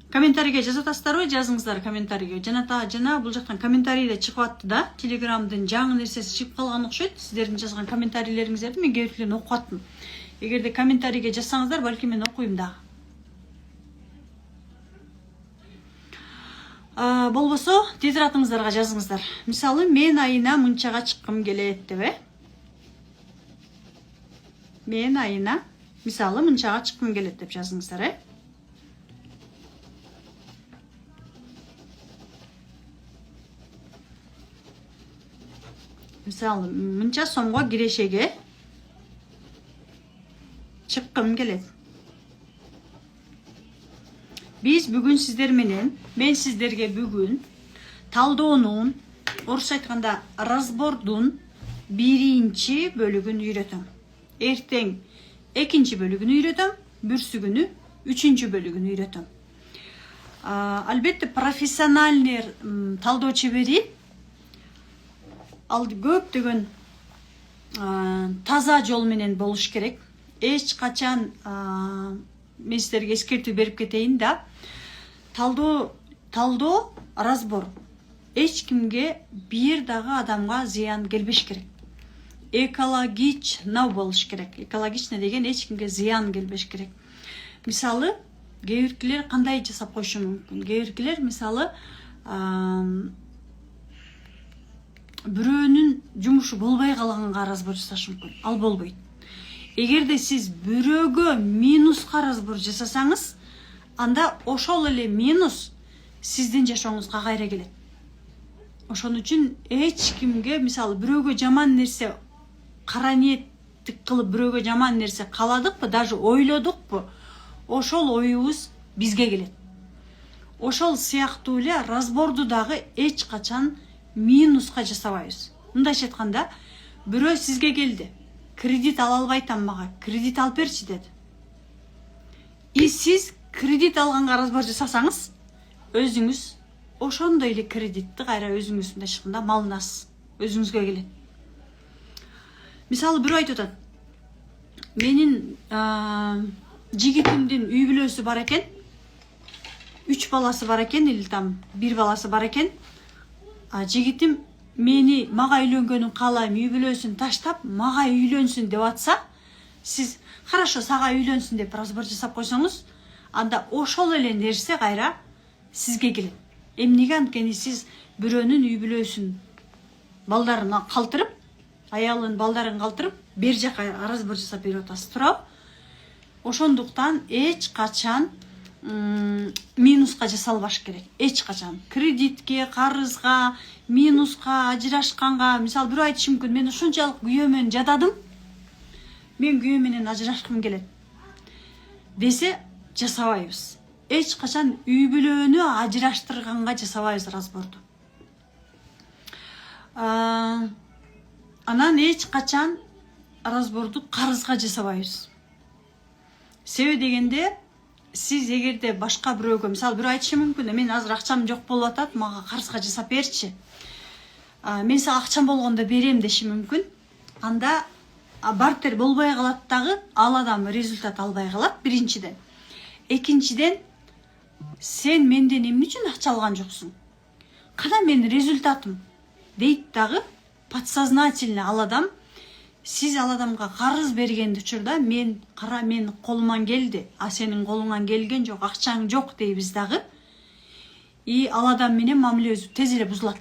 [SPEAKER 1] комментарийге жазып атасыздарбы, жазыңыздар комментарийге. Жана бул жактан комментарийде чыгып атты да, Телеграмдын жаңы нерсеси чыгып калган окшойт. Сиздердин жазган комментарийлериңиздерди мен кээ бирлерин окуп аттым. Эгерде комментарийге жазсаңыздар, балки мен окуйм да. Болбосо, тезир атыңыздарга жазыңыздар. Мисалы, мен айына мынчага чыккым келет деп, мен айына мисалы мынчага чыккым келет деп жазыңыздар, Мисалы, мынча сомго кирешеге чыккым келет. Биз бүгүн сиздер менен, мен сиздерге бүгүн талдоонун, орусча айтканда разбордун биринчи бөлүгүн үйрөтөм. Эртең экинчи бөлүгүн үйрөтөм, бүрсүгүнү үчүнчү бөлүгүн үйрөтөм. Албетте профессиональный талдоо чебери ал көптөгөн таза жол менен болуш керек. Эч качан мен сиздерге эскертүү берип кетейин да, талдоо, разбор эч кимге, бир дагы адамга зыян келбеш керек. Экологичный болуш керек. Экологичный деген эч кимге зыян келбеш керек. Мисалы, кээ биркилер кандай жасап коюшу мүмкүн? Кээ биркилер мисалы бирөөнүн жумушу болбой калганга разбор жасашы мүмкүн. Ал болбойт. Эгерде сиз бирөөгө минуска разбор жасасаңыз, анда ошол эле минус сиздин жашооңузга кайра келет. Ошон үчүн эч кимге, мисалы, бирөөгө жаман нерсе, кара ниеттик кылып бирөөгө жаман нерсе кааладыкпы, даже ойлодукпу, ошол оюбуз бизге келет. Ошол сыяктуу эле разборду дагы эч качан минуска жасабайбыз. Мындайча айтканда, бирөө сизге келди. Кредит ала албайтам, мага кредит алып берчи деди. И сиз кредит алганга разбор жасасаңыз, өзүңүз ошондой эле кредитти кайра өзүңүз мындайча айтканда малынасыз, өзүңүзгө келет. Мисалы, бирөө айтып атат, менин жигитимдин үй бүлөсү бар экен, 3 баласы бар экен, или там 1 баласы бар экен. Жигитим мага үйлөнгөнүн каалайм, үй бүлөсүн таштап, мага үйлөнсүн деп атса, сиз хорошо, сага үйлөнсүн деп разбор жасап койсоңуз, анда ошол эле нерсе кайра сизге келет. Эмнеге? Анткени сиз бирөөнүн үй бүлөсүн, балдарын калтырып, аялын, балдарын калтырып, бер жака разбор жасап берип атасыз, туурабы? Ошондуктан эч качан минуска жасалбаш керек. Эч качан кредитке, карызга, минуска, ажырашканга, мисалы, бирөө айтышы мүмкүн, мен ушунчалык күйөө менен жададым, мен күйөө менен ажырашкым келет десе, жасабайбыз. Эч качан үй бүлөнү ажыраштырганга жасабайбыз разборду. Анан эч качан разборду карызга жасабайбыз. Себеби дегенде, сиз эгерде башка бирөөгө, мисалы, бирөө айтышы мүмкүн, мен азыр акчам жок болуп атат, мага карызга жасап берчи. Мен сага акчам болгондо берем деши мүмкүн. Анда бартер болбой калат дагы, ал адам результат албай калат, биринчиден. Экинчиден, сен менден эмне үчүн акча алган жоксуң? Кана менин результатым дейт дагы, подсознательно ал адам, сиз ал адамга карыз берген учурда, мен колуман келди, а сенин колуңан келген жок, акчаң жок дейбиз дагы. И ал адам менен мамилебиз тез эле бузулат.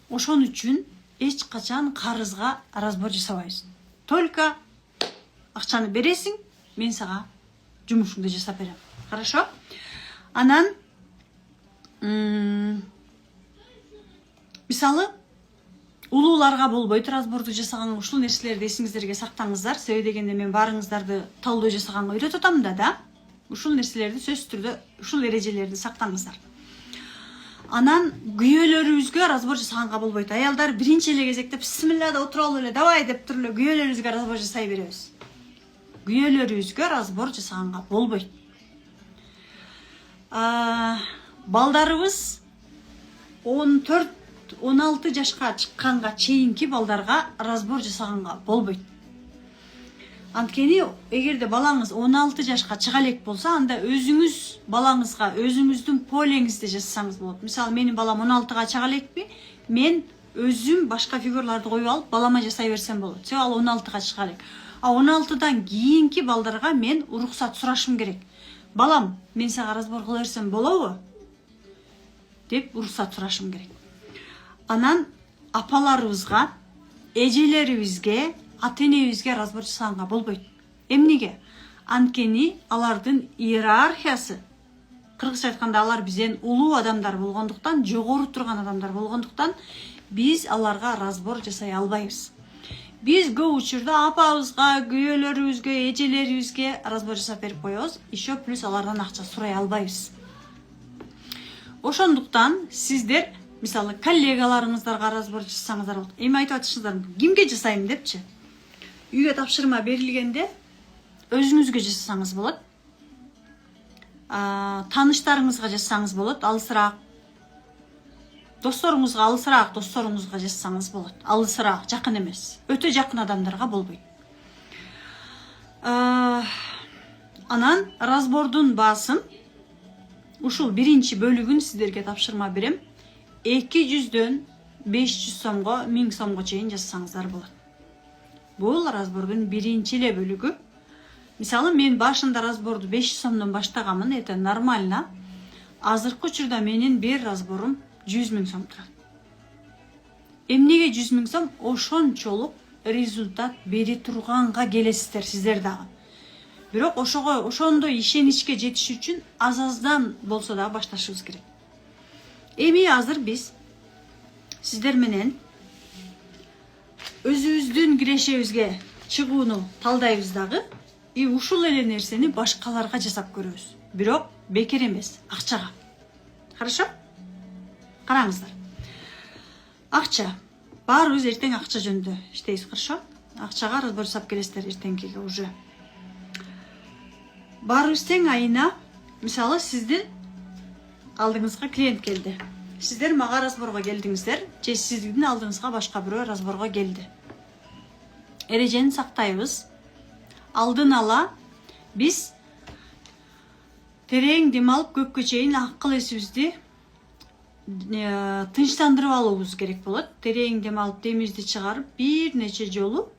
[SPEAKER 1] Ошон үчүн эч качан карызга разбор жасабайбыз. Только акчаны бересиң, мен сага жумушуңду жасап берем. Хорошо? Анан мисалы, улууларга болбойт разборду жасаган, ушул нерселерди эсиңиздерге сактаңыздар. Себеби дегенде мен баарыңыздарды талдоо жасаганга үйрөтүп атам да. Ушул нерселерди сөзсүз түрдө, ушул эрежелерди сактаңыздар. Анан күйөөлөрүбүзгө разбор жасаганга болбойт. Аялдар биринчи эле кезекте бисмилла да отуралы эле, давай деп туруп эле күйөөлөрүбүзгө разбор жасай беребиз. Күйөөлөрүбүзгө разбор жасаганга болбойт. Балдарыбыз 14-16 жашка чыкканга чейинки балдарга разбор жасаганга болбойт. Анткени эгерде балаңыз 16 жашка чыга элек болсо, анда өзүңүз балаңызга өзүңүздүн полеңизди жасасаңыз болот. Мисалы, менин балам 16га чыга элекпи, мен өзүм башка фигураларды коюп алып балама жасай берсем болот. Себеби ал 16га чыга элек. А 16дан кийинки балдарга мен уруксат сурашым керек. Балам, мен сага разбор кыла берсем болобу? Деп уруксат сурашым керек. Анан апаларыбызга, эжелерибизге, ата-энебизге разбор жасаганга болбойт. Эмнеге? Анткени алардын иерархиясы, кыргызча айтканда алар бизден улуу адамдар болгондуктан, жогору турган адамдар болгондуктан, биз аларга разбор жасай албайбыз. Биз көп учурда апабызга, күйөөлөрүбүзгө, эжелерибизге разбор жасап берип коебуз. Еще плюс алардан акча сурай албайбыз. Ошондуктан сиздер мисалы коллегаларыңыздарга разбор жасасаңыздар болот. Эми айтып атышыңыздар, кимге жасайм депчи? Үйгө тапшырма берилгенде өзүңүзгө жасасаңыз болот. Тааныштарыңызга жасасаңыз болот, алысыраак. Досторуңузга алысыраак, досторуңузга жасасаңыз болот. Алысыраак, жакын эмес. Өтө жакын адамдарга болбойт. Анан разбордун баасын ушул биринчи бөлүгүн сиздерге тапшырма берем. 200дөн 500 сомго, 1000 сомго чейин жасасаңыздар болот. Бул разбордун биринчи эле бөлүгү. Мисалы, мен башында разборду 500 сомдон баштаганмын, это нормально. Азыркы учурда менин бир разборум 100 000 сом турат. Эмнеге 100 000 сом? Ошончолук результат бери турганга келесиздер сиздер дагы. Бирок ошондой ишеничке жетиш үчүн аз-аздан болсо да башташыбыз керек. Эми азыр биз сиздер менен өзүбүздүн кирешебизге чыгууну талдайбыз дагы. И ушул эле нерсени башкаларга жасап көрөбүз. Бирок бекер эмес, акчага. Хорошо? Караңыздар. Акча. Баарыбыз эртең акча жөнүндө иштейбиз, хорошо? Акчага разбор жасап келесиздер эртеңкиге уже. Баарыбыз тең айына, мисалы, сиздин алдыңызга клиент келди. Сиздер мага разборго келдиңиздер, же сиздин алдыңызга башка бирөө разборго келди. Эрежени сактайбыз. Алдын ала биз терең дем алып көпкө чейин акыл эсибизди тынчтандырып алуубуз керек болот. Терең дем алып демибизди чыгарып, бир нече жолу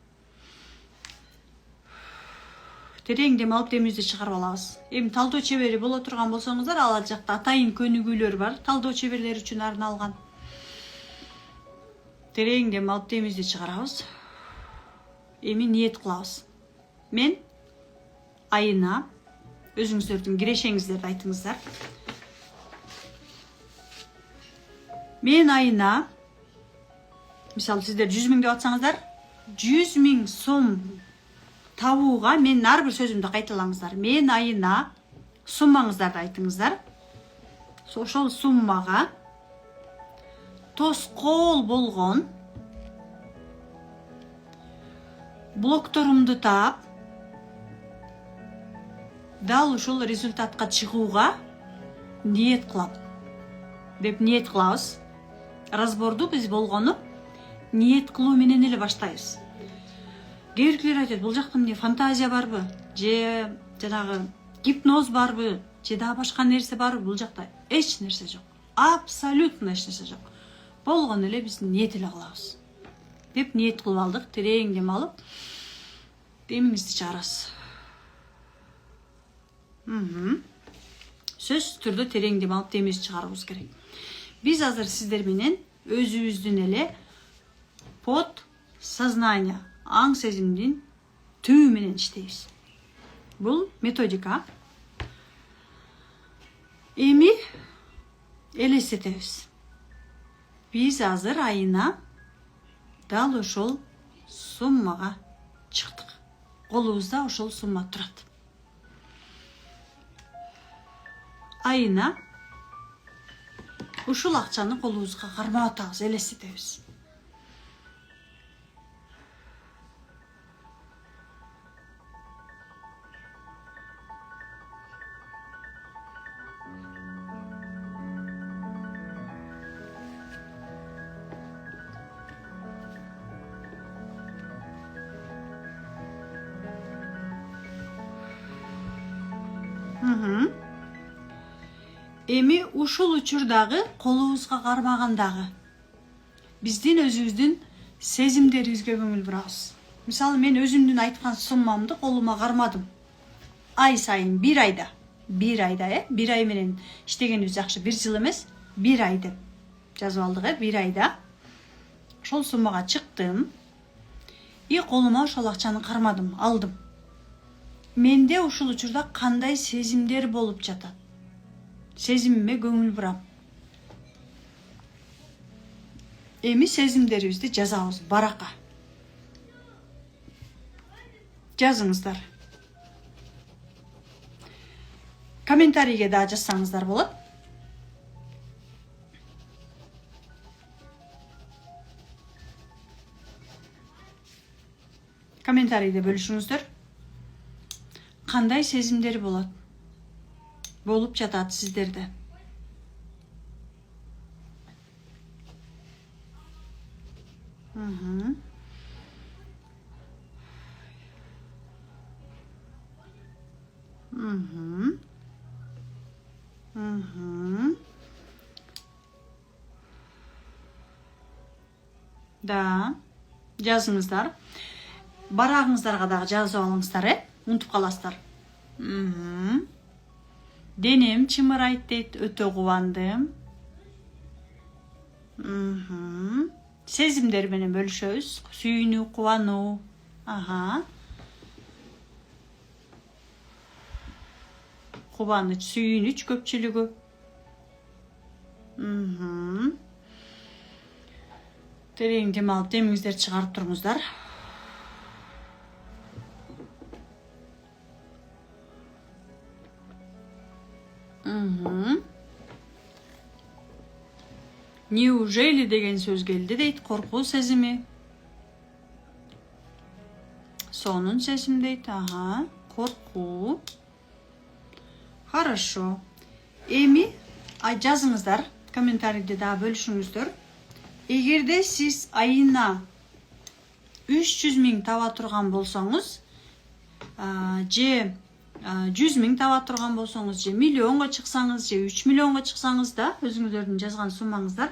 [SPEAKER 1] терең дем алып демибизди чыгарып алабыз. Эми талдоо чебери боло турган болсоңуздар, ал жакта атайын көнүгүүлөр бар, талдоо чеберлери үчүн арналган. Терең дем алып демибизди чыгарабыз. Эми ниет кылабыз. Мен айына өзүңүздөрдүн кирешеңиздерди айтыңыздар. Мен айына, мисалы, сиздер 100 000 деп атсаңыздар, 100 000 сом табууга менин ар бир сөзүмдү кайталаңыздар. Мен айына суммаңыздарды айтыңыздар. Ошол суммага тоскоол болгон блокторумду таап, дал ушул результатка чыгууга ниет кылам деп ниет кылабыз. Разборду биз болгону ниет кылуу менен эле баштайбыз. Кээ биркилер айтат, бул жакта эмне фантазия барбы, же жанагы гипноз барбы, же дагы башка нерсе барбы? Бул жакта эч нерсе жок. Абсолютно эч нерсе жок. Болгону эле биз ниет эле кылабыз. Деп ниет кылып алдык, терең дем алып, демиңизди чыгарасыз. Сөзсүз түрдө терең дем алып демибизди чыгарабыз керек. Биз азыр сиздер менен өзүбүздүн эле под сознание, аң сезимдин түбү менен иштейбиз. Бул методика. Эми элестетебиз. Биз азыр айына дал ошол суммага чыктык. Колубузда ошол сумма турат. Айына ушул акчаны колубузга кармап атабыз, элестетебиз. эми ушул учурдагы колубузга кармагандагы биздин өзүбүздүн сезимдерибизге көңүл бурабыз. Мисалы мен өзүмдүн айткан суммамды колума кармадым. Ай сайын бир айда бир ай менен иштегенибиз жакшы, 1 жыл эмес, 1 ай деп жазып алдык. 1 айда ошол суммага чыктым и колума ошол акчаны кармадым, алдым. Менде ушул учурда кандай сезимдер болуп жатат? Сезимиме көңүл бурам. Эми сезимдерибизди жазабыз, барака. Жазыңыздар. Комментарийге да жазсаңыздар болот. Комментарийде бөлүшүңүздөр. Кандай сезимдер болуп жатат сиздерде? Да, жазыңыздар. Барагыңыздарга дагы жазып алыңыздар, унутуп каласыздар. Денем чымырайт дейт, өтө кубандым. Сезимдер менен бөлүшөбүз. Сүйүнүү, кубануу. Кубаныч, сүйүнүч көпчүлүгү. Терең дем алып, демиңиздерди чыгарып туруңуздар. Неужели деген сөз келди дейт, коркуу сезими. Сонун сезим дейт, коркуу. Хорошо. Эми жазыңыздар, комментарийде дагы бөлүшүңүздөр. Эгерде сиз айына 300 000 таба турган болсоңуз, же 100 000 таба турган болсоңуз, же миллионго чыксаңыз, же 3 миллионго чыксаңыз да, өзүңүздөрдүн жазган суммаңыздар,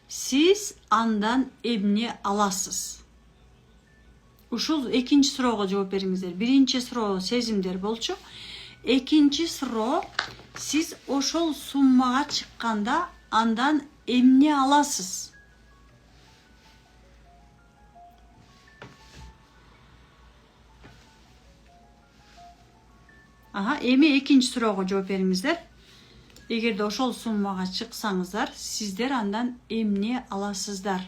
[SPEAKER 1] сиз андан эмне аласыз? Ушул экинчи суроого жооп бериңиздер. Биринчи суроо сезимдер болчу. Экинчи суроо, сиз ошол суммага чыкканда андан эмне аласыз? Эми экинчи суроого жооп бериңиздер. Эгерде ошол суммага чыксаңыздар, сиздер андан эмне аласыздар?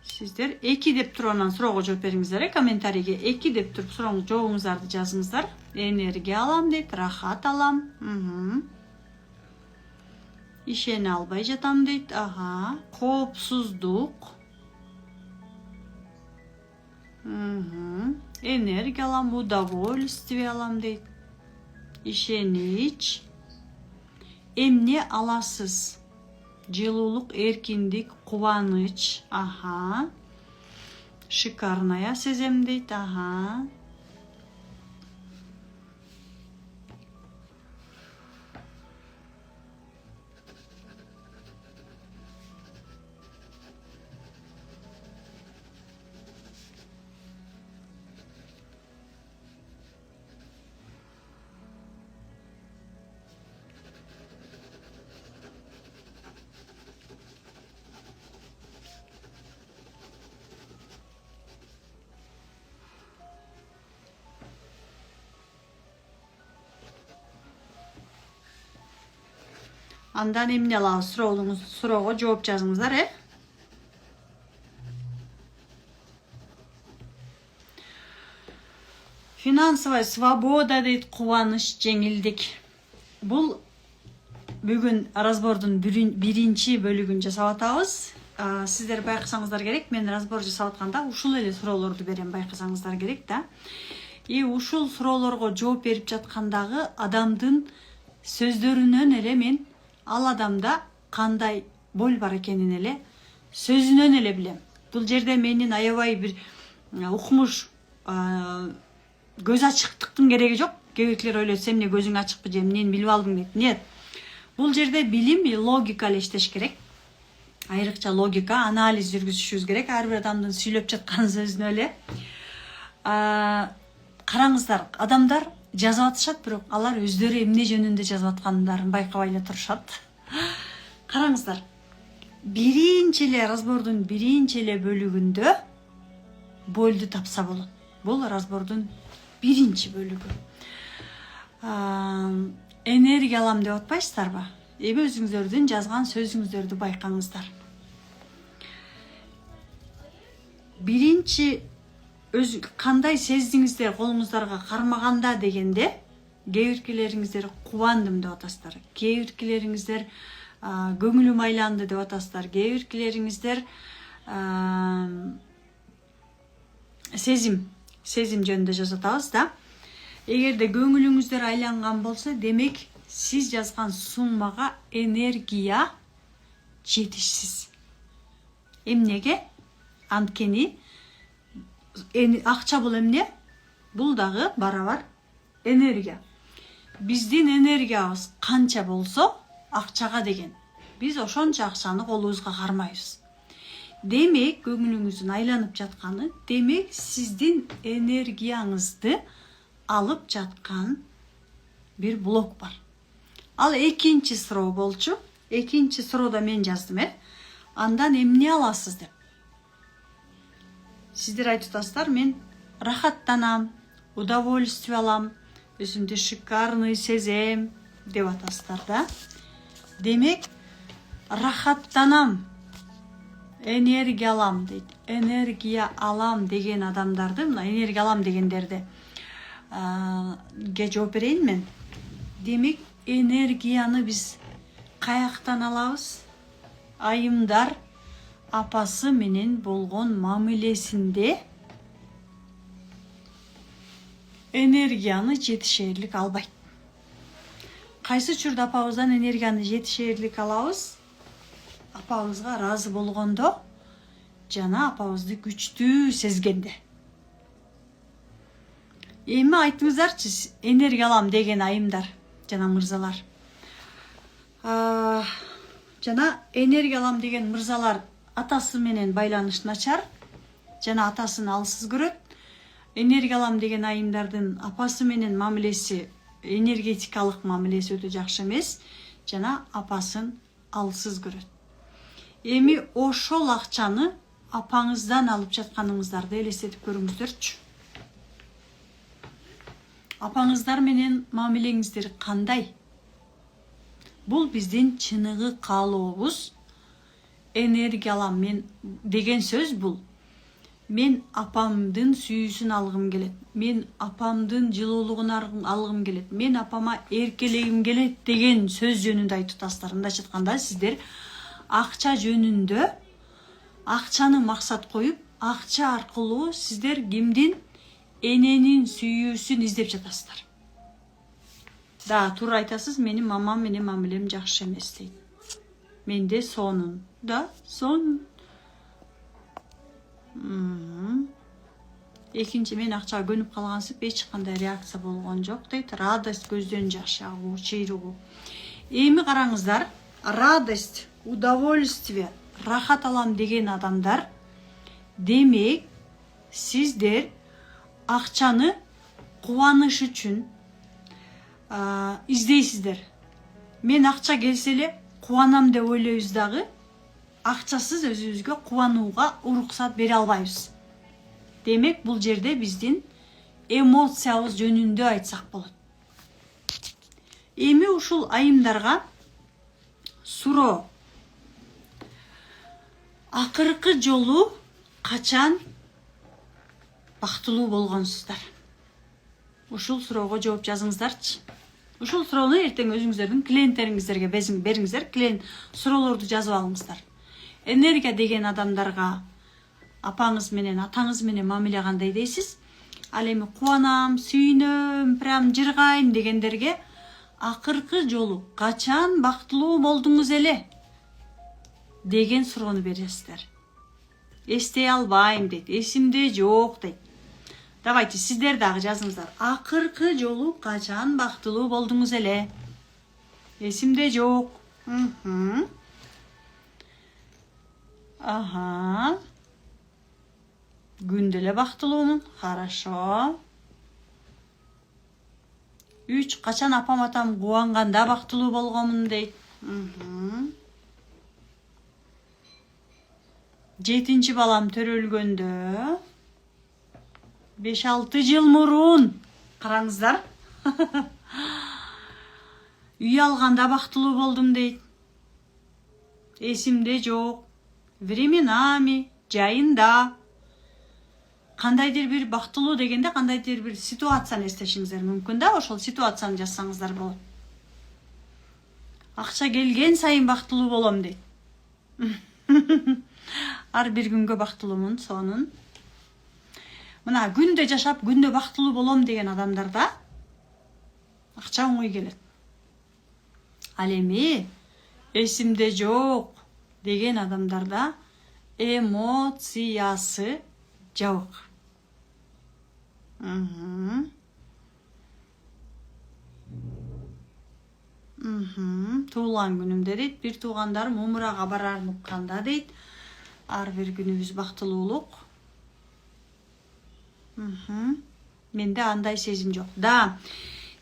[SPEAKER 1] Сиздер 2 деп туруп анан суроого жооп бериңиздер. Комментарийге 2 деп туруп сурооңуз, жообуңуздарды жазыңыздар. Энергия алам дейт, рахат алам. Ишене албай жатам дейт. Коопсуздук. Энергия алам, удовольствие алам дейт. Ишенич. Эмне аласыз? Жылуулук, эркиндик, кубаныч. Шикарная сезем дейт. Андан эмне алабыз? Суроого жооп жазыңыздар, Финансовая свобода дейт, кубаныч, жеңилдик. Бул бүгүн разбордун биринчи бөлүгүн жасап атабыз. Сиздер байкасаңыздар керек, мен разбор жасап атканда ушул эле суроолорду берем, байкасаңыздар керек да. И ушул суроолорго жооп берип жаткандагы адамдын сөздөрүнөн эле мен ал адамда кандай боль бар экенин эле сөзүнөн эле билем. Бул жерде менин аябай бир укмуш көз ачыктыктын кереги жок. Кээ биркилер ойлойт, сен эмне көзүң ачыкпы же эмнени билип алдың дейт. Нет. Бул жерде билим логика эле иштеш керек. Айрыкча логика, анализ жүргүзүшүбүз керек. Ар бир адамдын сүйлөп жаткан сөзүнө эле. Караңыздар, адамдар жазып атышат, бирок алар өздөрү эмне жөнүндө жазып аткандарын байкабай эле турушат. Караңыздар. Биринчи эле разбордун биринчи эле бөлүгүндө бойлду тапса болот. Бул разбордун биринчи бөлүгү. Энергия алам деп атпайсыздарбы? Эми өзүңүздөрдүн жазган сөзүңүздөрдү байкаңыздар. Биринчи өз кандай сездиңиздер колуңуздарга кармаганда дегенде, кээ биркилериңиздер кубандым деп атасыздар. Кээ биркилериңиздер көңүлүм айланды деп атасыздар. Кээ биркилериңиздер сезим жөнүндө жазып атабыз да. Эгерде көңүлүңүздөр айланган болсо, демек сиз жазган суммага энергия жетишсиз. Эмнеге? Анткени акча бул эмне? Бул дагы барабар энергия. Биздин энергиябыз канча болсо, акчага деген биз ошончо акчаны колубузга кармайбыз. Демек, көңүлүңүздүн айланып жатканы, демек сиздин энергияңызды алып жаткан бир блок бар. Ал экинчи суроо болчу. Экинчи суроодо мен жаздым, андан эмне аласыз деп. Сиздер айтып атасыздар, мен рахаттанам, удовольствие алам, өзүмдү шикарный сезем деп атасыздар да. Демек, рахаттанам, энергия алам дейт. Энергия алам деген адамдарды, мына энергия алам дегендерди жооп берейин мен. Демек, энергияны биз каяктан алабыз? Айымдар апасы менен болгон мамилесинде энергияны жетишерлик албайт. Кайсы учурда апабыздан энергияны жетишерлик алабыз? Апабызга ыраазы болгондо жана апабызды күчтүү сезгенде. Эми айтыңыздарчы, энергия алам деген айымдар жана мырзалар. Жана энергия алам деген мырзалар атасы менен байланыш начар, жана атасын алсыз көрөт. Энергия алам деген айымдардын апасы менен мамилеси, энергетикалык мамилеси өтө жакшы эмес, жана апасын алсыз көрөт. Эми ошол акчаны апаңыздан алып жатканыңыздарды элестетип көрүңүздөрчү. Апаңыздар менен мамилеңиздер кандай? Бул биздин чыныгы каалообуз. Энергия алам мен деген сөз бул. Мен апамдын сүйүүсүн алгым келет. Мен апамдын жылуулугун алгым келет. Мен апама эркелегим келет деген сөз жөнүндө айтып атасыздар. Мындайча айтканда, сиздер акча жөнүндө акчаны максат коюп, акча аркылуу сиздер кимдин эненин сүйүүсүн издеп жатасыздар. Да, туура айтасыз, менин мамам менен мамилем жакшы эмес дейт. Менде сонун. Да, сонун. Экинчи, мен акчага көнүп калгансып, эч кандай реакция болгон жок дейт. Радость көздөн жаш агуу, чыйрыгуу. Эми караңыздар, радость, удовольствие, рахат алам деген адамдар, демек сиздер акчаны кубаныш үчүн издейсиздер. Мен акча келсе эле кубанам деп ойлойбуз дагы, акчасыз өзүбүзгө кубанууга уруксат бере албайбыз. Демек, бул жерде биздин эмоциябыз жөнүндө айтсак болот. Эми ушул айымдарга суроо. Акыркы жолу качан бактылуу болгонсуздар? Ушул суроого жооп жазыңыздарчы. Ушул суроону эртең өзүңүздөрдүн клиенттериңиздерге бериңиздер, клиент суроолорду жазып алыңыздар. Энергия деген адамдарга апаңыз менен, атаңыз менен мамиле кандай дейсиз? Ал эми кубанам, сүйүнөм, прям жыргайм дегендерге акыркы жолу качан бактылуу болдуңуз эле деген суроону бересиздер. Эстей албайм дейт, эсимде жок дейт. Давайте сиздер дагы жазыңыздар. Акыркы жолу качан бактылуу болдуңуз эле? Эсимде жок. Ага. Күндө эле бактылуумун. Хорошо. 3 качан апам атам кубанганда бактылуу болгонмун дейт. 7 балам төрөлгөндө 5-6 жыл мурун. Караңыздар. Үй алганда бактылуу болдум дейт. Эсимде жок. Временами, жайында. Кандайдыр бир бактылуу дегенде кандайдыр бир ситуацияны эстешиңиздер мүмкүн да, ошол ситуацияны жазсаңыздар болот. Акча келген сайын бактылуу болом дейт. Ар бир күнгө бактылуумун, сонун. Мына күндө жашап, күндө бактылуу болом деген адамдарда акча оңой келет. Ал эми эсимде жок деген адамдарда эмоциясы жок. Туулган күнүмдө дейт, бир туугандарым умурага барарын укканда дейт. Ар бир күнүбүз бактылуулук. Менде андай сезим жок. Да.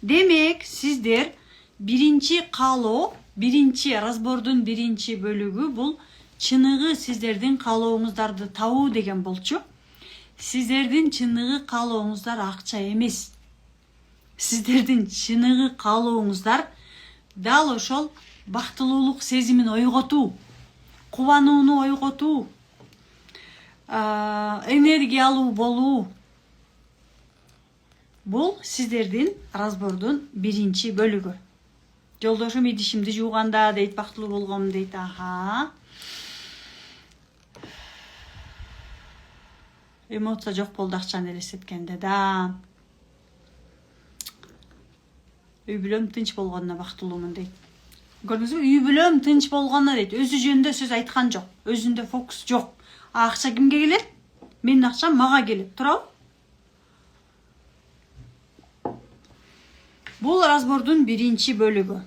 [SPEAKER 1] Демек, сиздер биринчи каалоо, биринчи разбордун биринчи бөлүгү бул чыныгы сиздердин каалооңуздарды табуу деген болчу. Сиздердин чыныгы каалооңуздар акча эмес. Сиздердин чыныгы каалооңуздар дал ошол бактылуулук сезимин ойготуу, кубанууну ойготуу, энергиялуу болуу. Бул сиздердин разбордун биринчи бөлүгү. Жолдошум идишимди жууганда дейт, бактылуу болгом дейт. Аха. Эмоция жок болду акчаны элестеткенде, да. Үй бүлөм тынч болгонуна бактылуумун дейт. Көрдүңүзбү? Үй бүлөм тынч болгонуна дейт. Өзү жөнүндө сөз айткан жок. Өзүндө фокус жок. Акча кимге келет? Менин акчам мага келет. Туурабы? Бул разбордун биринчи бөлүгү.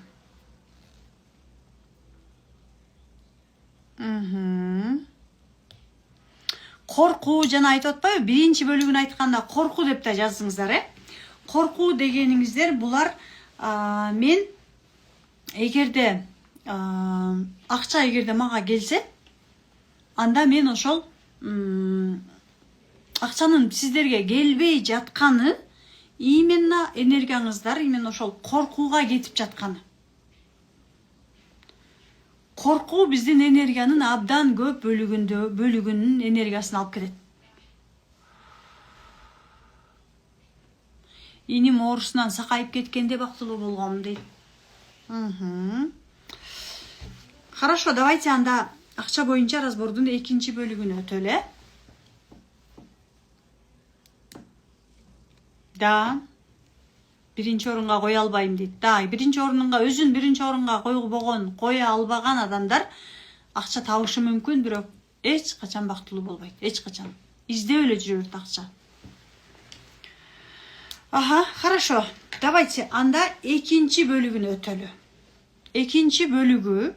[SPEAKER 1] Коркуу жана айтып атпайбы? Биринчи бөлүгүн айтканда коркуу деп да жаздыңыздар, Коркуу дегениңиздер булар мен эгерде акча эгерде мага келсе, анда мен ошол акчанын сиздерге келбей жатканы именно энергияңыздар именно ошол коркууга кетип жатканы. Коркуу биздин энергиянын абдан көп бөлүгүнүн энергиясын алып кетет. Иним оорусунан сакайып кеткенде бактылуу болгом дейт. Хорошо, давайте анда акча боюнча разбордун экинчи бөлүгүнө өтөлү. Да. Биринчи орунга кое албайм дейт. Да, өзүн биринчи орунга кое албаган адамдар акча табышы мүмкүн, бирок эч качан бактылуу болбойт. Эч качан. Издеп эле жүрө берет акча. Аха, хорошо. Давайте анда экинчи бөлүгүнө өтөлү. Экинчи бөлүгү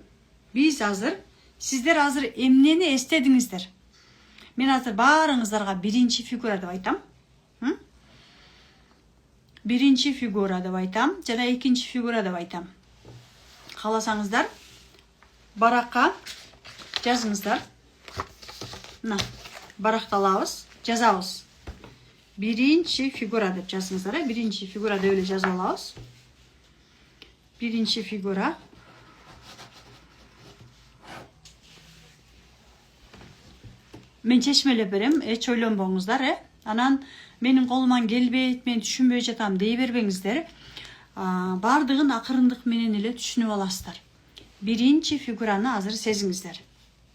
[SPEAKER 1] сиздер азыр эмнени эстедиңиздер? Мен азыр баарыңыздарга биринчи фигура деп айтам. Биринчи фигура деп айтам, жана экинчи фигура деп айтам. Кааласаңыздар, баракка жазыңыздар. Мына, баракты алабыз, жазабыз. Биринчи фигура деп жазыңыздар, биринчи фигура деп эле жазып алабыз. Биринчи фигура. Мен чечмелеп берем, эч ойлонбоңуздар, Анан менин колуман келбейт, мен түшүнбөй жатам дей бербеңиздер. Бардыгын акырындык менен эле түшүнүп аласыздар. Биринчи фигураны азыр сезиңиздер.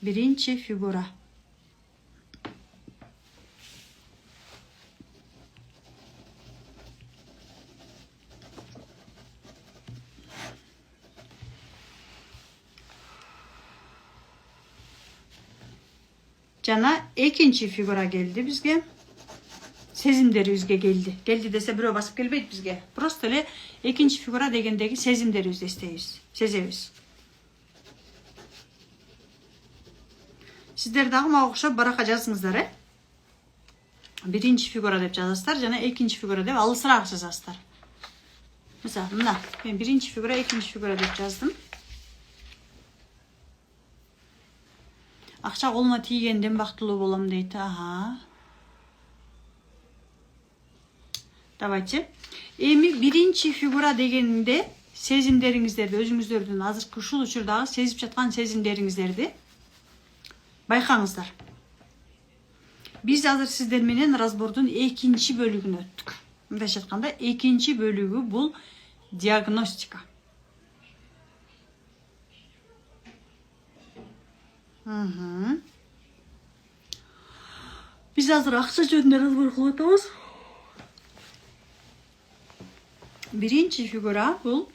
[SPEAKER 1] Биринчи фигура. Жана экинчи фигура келди бизге. сезимдерибизге келди. Келди десе бирөө басып келбейт бизге. Просто эле экинчи фигура дегендеги сезимдерибизди эстейбиз, сезебиз. Сиздер дагы мага окшоп баракка жазыңыздар, биринчи фигура деп жазасыздар жана экинчи фигура деп алысыраак жазасыздар. Мисалы, мына мен биринчи фигура, экинчи фигура деп жаздым. Акча колума тийгенден бактылуу болом дейт. Ага. Давайте. Эми биринчи фигура дегенде сезимдериңиздерди, өзүңүздөрдүн азыркы ушул учурдагы сезип жаткан сезимдериңиздерди байкаңыздар. Биз азыр сиздер менен разбордун экинчи бөлүгүнө өттүк. Мындайча айтканда, экинчи бөлүгү бул диагностика. Биз азыр акча жөнүндө разбор кылып атабыз. Биринчи фигура бул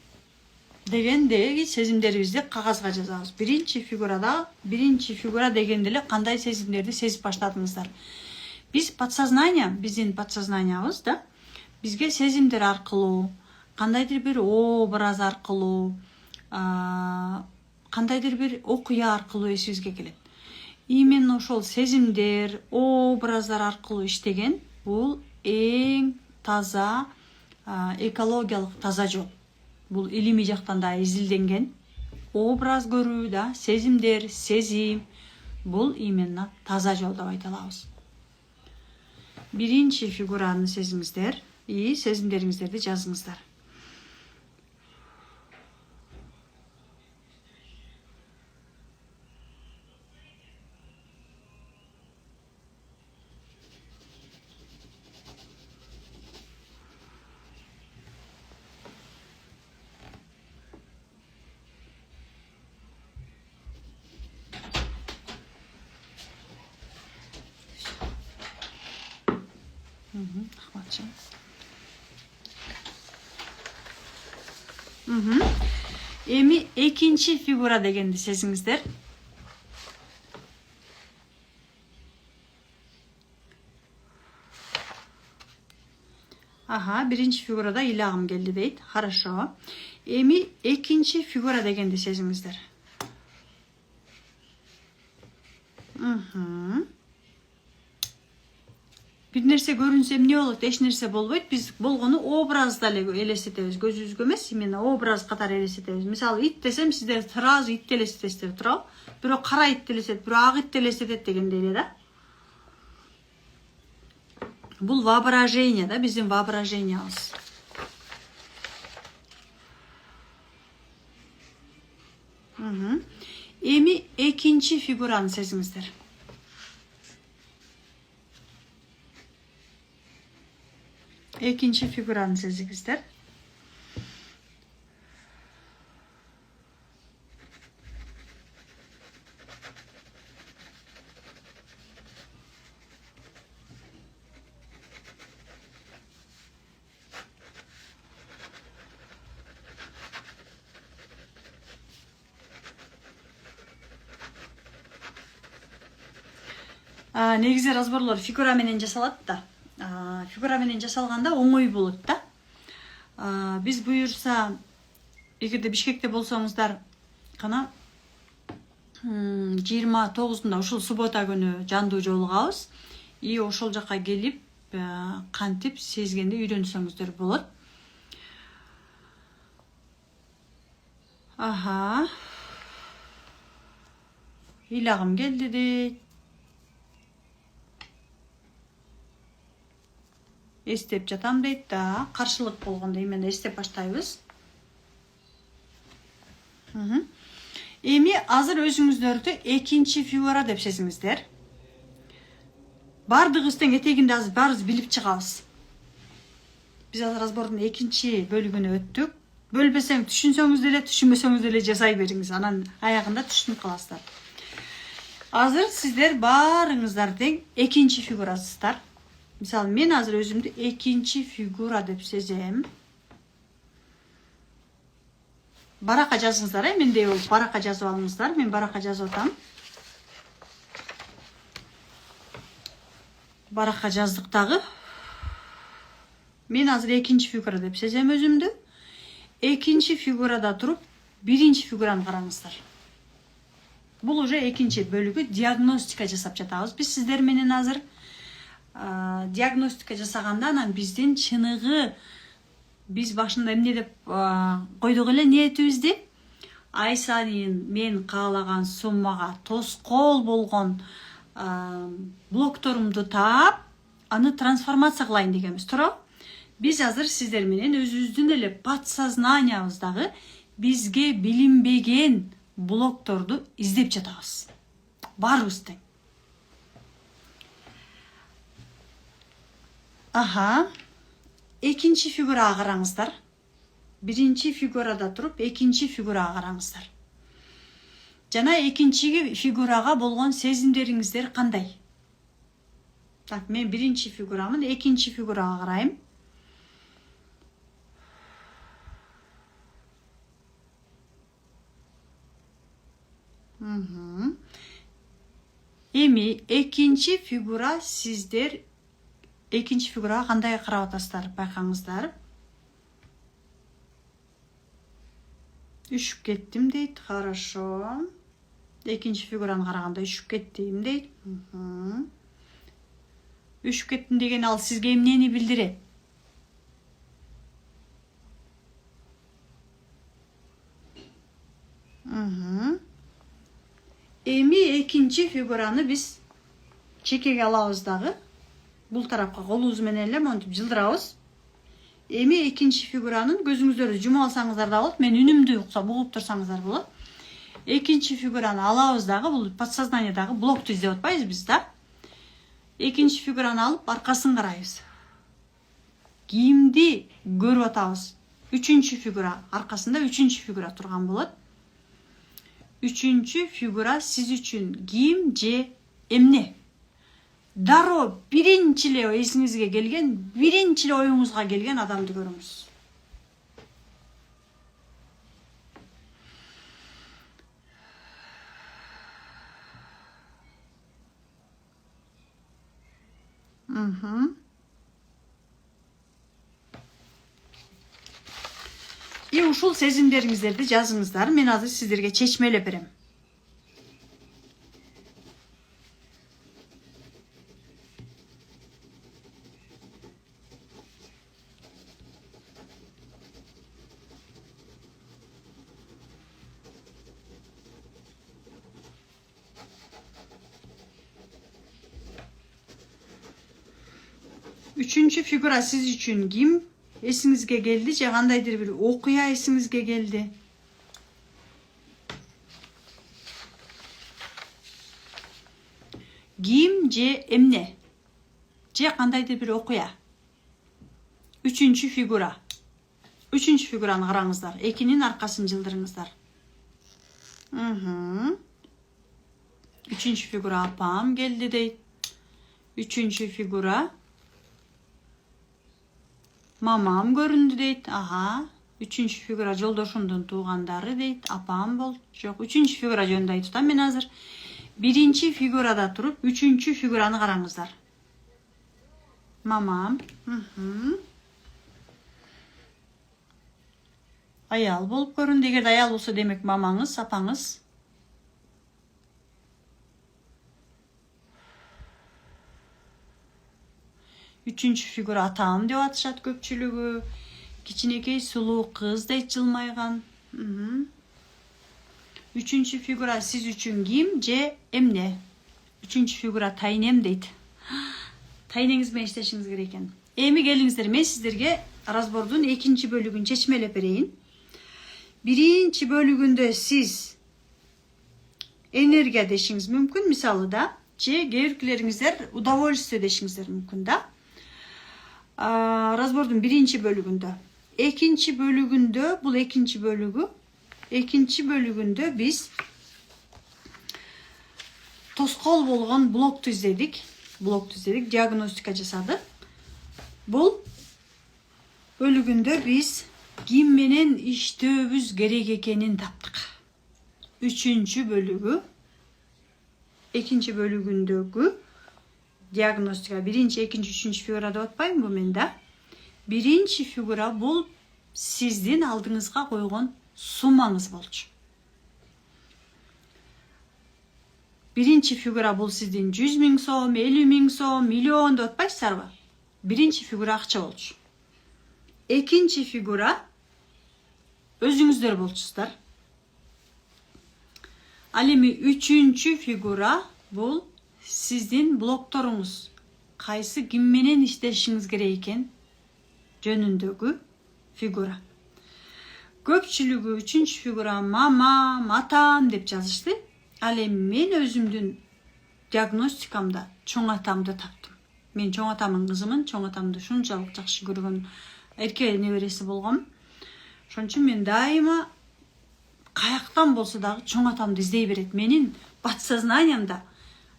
[SPEAKER 1] дегендеги сезимдерибизди кагазга жазабыз. Биринчи фигура дегенде эле кандай сезимдерди сезип баштадыңыздар. Биз подсознание, биздин подсознаниябыз да бизге сезимдер аркылуу, кандайдыр бир образ аркылуу, кандайдыр бир окуя аркылуу эсибизге келет. Именно ошол сезимдер, образдар аркылуу иштеген бул эң таза, экологиялык таза жол. Бул илимий жактан да изилденген. Образ көрүү да, сезимдер, сезим бул именно таза жол деп айта алабыз. Биринчи фигураны сезиңиздер и сезимдериңиздерди жазыңыздар. Эми экинчи фигура дегенди сезиңиздер. Ага, биринчи фигурада илагым келди дейт. Хорошо. Эми экинчи фигура дегенди сезиңиздер. Бир нерсе көрүнсө эмне болот, эч нерсе болбойт. Биз болгону образда эле элестетебиз, көзүбүзгө эмес, именно образ катары элестетебиз. Мисалы, ит десем, сиздер сразу итти элестетесиздер, туурабы? Бирөө кара итти элестетет, бирөө ак итти элестетет дегендей эле да. Бул воображение да, биздин воображениябыз. Эми экинчи фигураны сезиңиздер. Экинчи фигураны сезиңиздер. Негизи разборлор фигура менен жасалат да. Фигура менен жасалганда оңой болот да. Биз буюрса, эгерде Бишкекте болсоңуздар, кана 29-да ушул суббота күнү жандуу жолугабыз. И ошол жакка келип, кантип сезгенди үйрөнсөңүздөр болот. Ага. Илагым келди дейт. Эстеп жатам дейт да, каршылык болгондо именно эстеп баштайбыз. Эми азыр өзүңүздөрдү экинчи фигура деп сезиңиздер. Бардыгыбыз тең этегинде азыр баарыбыз билип чыгабыз. Биз азыр разбордун экинчи бөлүгүнө өттүк. Бөлбесең түшүнсөңүз деле, түшүнбөсөңүз деле жасай бериңиз. Анан аягында түшүнүп каласыздар. Азыр сиздер баарыңыздар тең экинчи фигурасыздар. Мисалы, мен азыр өзүмдү экинчи фигура деп сезем. Баракка жазыңыздар, мендей болуп баракка жазып алыңыздар. Мен баракка жазып атам. Баракка жаздык дагы. Мен азыр экинчи фигура деп сезем өзүмдү. Экинчи фигурада туруп, биринчи фигураны караңыздар. Бул уже экинчи бөлүгү диагностика жасап жатабыз. Биз сиздер менен азыр диагностика жасаганда анан биздин чыныгы биз башында эмне деп койдук эле ниетибизди? Ай сайын мен каалаган суммага тоскоол болгон блокторумду таап, аны трансформация кылайын дегенбиз, туура? Биз азыр сиздер менен өзүбүздүн эле подсознаниябыздагы бизге билинбеген блокторду издеп жатабыз. Баарыбыз тең. Экинчи фигурага караңыздар. Биринчи фигурада туруп, экинчи фигурага караңыздар. Жана экинчи фигурага болгон сезимдериңиздер кандай? Так, мен биринчи фигурамын, экинчи фигурага карайм. Эми экинчи фигура сиздер экинчи фигурага кандай карап атасыздар, байкаңыздар. Үшүп кеттим дейт, хорошо. Экинчи фигураны караганда үшүп кеттим дейт. Үшүп кеттим деген ал сизге эмнени билдирет? Эми экинчи фигураны биз чекеге алабыз дагы. Бул тарапка колубуз менен эле монтип жылдырабыз. Эми экинчи фигуранын көзүңүздөрдү жума алсаңыздар да болот. Мен үнүмдү уксап угуп турсаңыздар болот. Экинчи фигураны алабыз дагы, бул подсознаниядагы блокту издеп атпайбыз биз да. Экинчи фигураны алып аркасын карайбыз. Кимди көрүп атабыз? Үчүнчү фигура, аркасында үчүнчү фигура турган болот. Үчүнчү фигура сиз үчүн ким же эмне? Дароо биринчи эле эсиңизге келген, биринчи эле оюңузга келген адамды көрүңүз. И ушул сезимдериңиздерди жазыңыздар. Мен азыр сиздерге чечмелеп берем. Үчүнчү фигура сиз үчүн ким? Эсиңизге келди же кандайдыр бир окуя эсиңизге келди? Ким же эмне? Же кандайдыр бир окуя? Үчүнчү фигура. Үчүнчү фигураны караңыздар. Экинин аркасын жылдырыңыздар. Үчүнчү фигура апам келди дейт. Үчүнчү фигура мамам көрүндү дейт. Үчүнчү фигура жолдошумдун туугандары дейт. Апам болчу. Жок, үчүнчү фигура жөнүндө айтып атам мен азыр. Биринчи фигурада туруп, үчүнчү фигураны караңыздар. Мамам. Аял болуп көрүндү. Эгерде аял болсо демек мамаңыз, апаңыз. Үчүнчү фигура атам деп атышат көпчүлүгү. Кичинекей сулуу кыз дейт, жылмайган. Үчүнчү фигура сиз үчүн ким же эмне? Үчүнчү фигура тайнем дейт. Тайнеңиз менен иштешиңиз керек экен. Эми келиңиздер, мен сиздерге разбордун экинчи бөлүгүн чечмелеп берейин. Биринчи бөлүгүндө сиз энергия дешиңиз мүмкүн, мисалы да, же кээбиркилериңиздер удовольствие дешиңиздер мүмкүн да. Разбордун биринчи бөлүгүндө. Экинчи бөлүгүндө, бул экинчи бөлүгү. Экинчи бөлүгүндө биз тоскоол болгон блокту издедик. Диагностика жасадык. Бул бөлүгүндө биз ким менен иштөөбүз керек экенин таптык. Үчүнчү бөлүгү. Экинчи бөлүгүндөгү диагностика биринчи, экинчи, үчүнчү фигура деп атпаймынбы мен да? Биринчи фигура бул сиздин алдыңызга койгон суммаңыз болчу. Биринчи фигура бул сиздин 100 000 сом, 50 000 сом, миллион деп атпайсыздарбы? Биринчи фигура акча болчу. Экинчи фигура өзүңүздөр болчусуздар. Ал эми үчүнчү фигура бул сиздин блокторуңуз. Кайсы ким менен иштешиңиз керек экен жөнүндөгү фигура. Көпчүлүгү үчүнчү фигура мамам, атам деп жазышты. Ал эми мен өзүмдүн диагностикамда чоң атамды таптым. Мен чоң атамдын кызымын, чоң атамды шунчалык жакшы көргөн эрке небереси болгом. Ошон үчүн мен дайыма каяктан болсо дагы чоң атамды издей берет. Менин подсознаниямда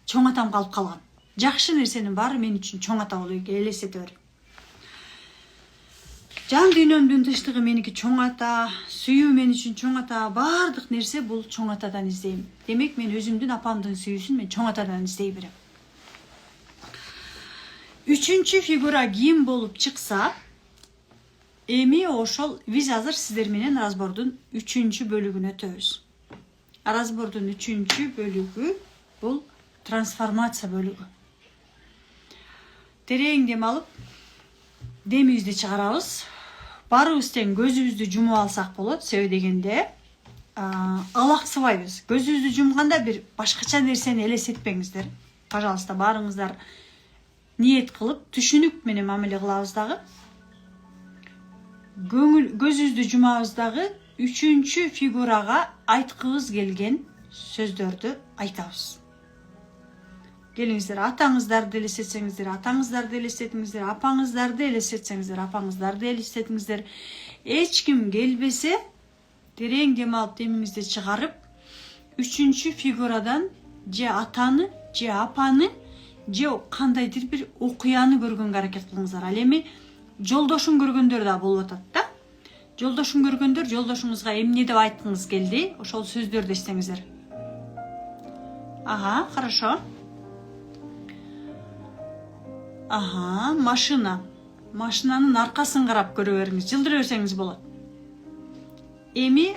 [SPEAKER 1] чоң атам калып калган. Жакшы нерсенин баары мен үчүн чоң ата болуп элестете берет. Жан дүйнөмдүн тынчтыгы меники чоң ата, сүйүү мен үчүн чоң ата, баардык нерсе бул чоң атадан издейм. Демек мен өзүмдүн апамдын сүйүүсүн мен чоң атадан издей берем. Үчүнчү фигура ким болуп чыкса, эми ошол биз азыр сиздер менен разбордун үчүнчү бөлүгүнө өтөбүз. Разбордун үчүнчү бөлүгү бул трансформация бөлүгү. Терең дем алып, демибизди чыгарабыз. Барыбыз тең көзүбүздү жумуп алсак болот, себеби дегенде алаксыбайбыз. Көзүбүздү жумганда бир башкача нерсени элестетпеңиздер. Пожалуйста, баарыңыздар ниет кылып, түшүнүк менен мамиле кылабыз дагы. Көзүбүздү жумабыз дагы үчүнчү фигурага айткыбыз келген сөздөрдү айтабыз. Келиңиздер, атаңыздарды элестетсеңиздер, атаңыздарды элестетиңиздер, апаңыздарды элестетсеңиздер, апаңыздарды элестетиңиздер. Эч ким келбесе, терең дем алып, демиңизди чыгарып, үчүнчү фигурадан же атаны, же апаны, же кандайдыр бир окуяны көргөнгө аракет кылыңыздар. Ал эми жолдошун көргөндөр да болуп атат да. Жолдошун көргөндөр, жолдошуңузга эмне деп айткыңыз келди, ошол сөздөрдү эстеңиздер. Ага, хорошо. Ага, машина. Машинанын аркасын карап көрө бериңиз, жылдыра берсеңиз болот. Эми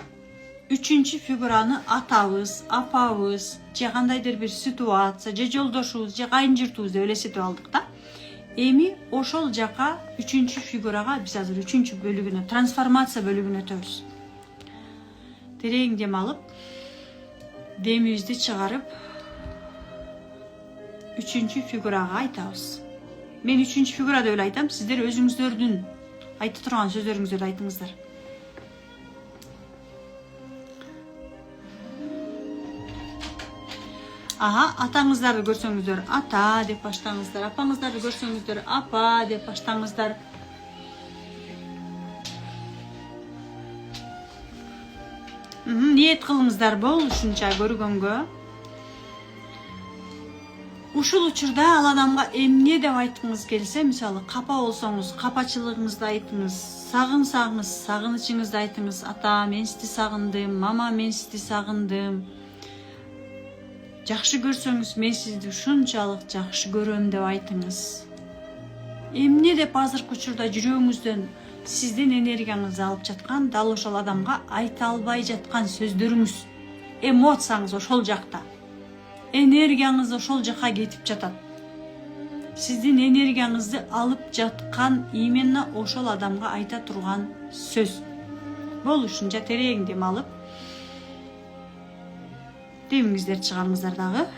[SPEAKER 1] үчүнчү фигураны атабыз, апабыз, же кандайдыр бир ситуация, же жолдошубуз, же кайын журтубуз деп элестетип алдык да. Эми ошол жака үчүнчү фигурага биз азыр үчүнчү бөлүгүнө, трансформация бөлүгүнө өтөбүз. Терең дем алып, демибизди чыгарып, үчүнчү фигурага айтабыз. Мен үчүнчү фигура деп эле айтам, сиздер өзүңүздөрдүн айта турган сөздөрүңүздөрдү айтыңыздар. Ага, атаңыздарды көрсөңүздөр ата деп баштаңыздар, апаңыздарды көрсөңүздөр апа деп баштаңыздар. Ниет кылыңыздар болушунча көргөнгө. Ушул учурда ал адамга эмне деп айткыңыз келсе, мисалы, капа болсоңуз, капачылыгыңызды айтыңыз, сагынсаңыз, сагынычыңызды айтыңыз. Ата, мен сизди сагындым, мама, мен сизди сагындым. Жакшы көрсөңүз, мен сизди ушунчалык жакшы көрөм деп айтыңыз. Эмне деп азыркы учурда жүрөгүңүздөн сиздин энергияңызды алып жаткан, дал ошол адамга айта албай жаткан сөздөрүңүз, эмоцияңыз ошол жакта. Энергияңыз ошол жака кетип жатат. Сиздин энергияңызды алып жаткан именно ошол адамга айта турган сөз. Болушунча терең дем алып, демиңиздер чыгарыңыздар дагы.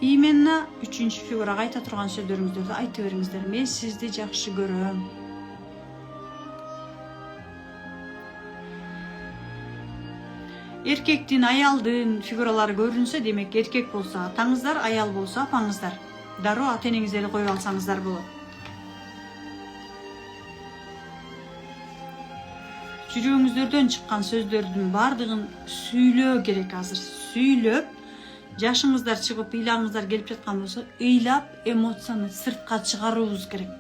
[SPEAKER 1] Именно үчүнчү фигурага айта турган сөздөрүңүздөрдү айтып бериңиздер. Мен сизди жакшы көрөм. Эркектин, аялдын фигуралары көрүнсө, демек эркек болсо атаңыздар, аял болсо апаңыздар. Дароо ата энеңизди эле коюп алсаңыздар болот. Жүрөгүңүздөрдөн чыккан сөздөрдүн баардыгын сүйлөө керек азыр. Сүйлөп, жашыңыздар чыгып, ыйларыңыздар келип жаткан болсо, ыйлап эмоцияны сыртка чыгаруубуз керек.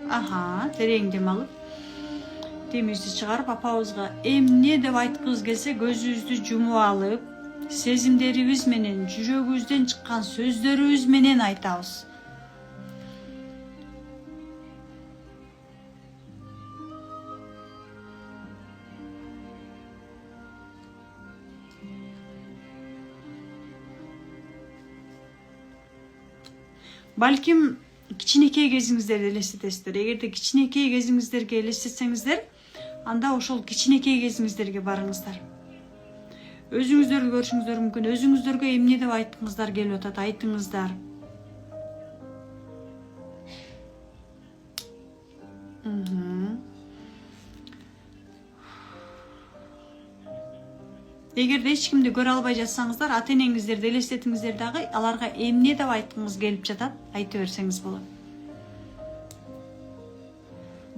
[SPEAKER 1] Ага, терең дем алып. демибизди чыгарып апабызга эмне деп айткыбыз келсе көзүбүздү жумуп алып, сезимдерибиз менен, жүрөгүбүздөн чыккан сөздөрүбүз менен айтабыз. Балким кичинекей кезиңиздерди элестетесиздер. Эгерде кичинекей кезиңиздерге элестетсеңиздер, анда ошол кичинекей кезиңиздерге барыңыздар. Өзүңүздөрдү көрүшүңүздөр мүмкүн. Өзүңүздөргө эмне деп айткыңыздар келип атат, айтыңыздар. Эгерде эч кимди көрө албай жатсаңыздар, ата-энеңиздерди элестетиңиздер дагы, аларга эмне деп айткыңыз келип жатат, айта берсеңиз болот.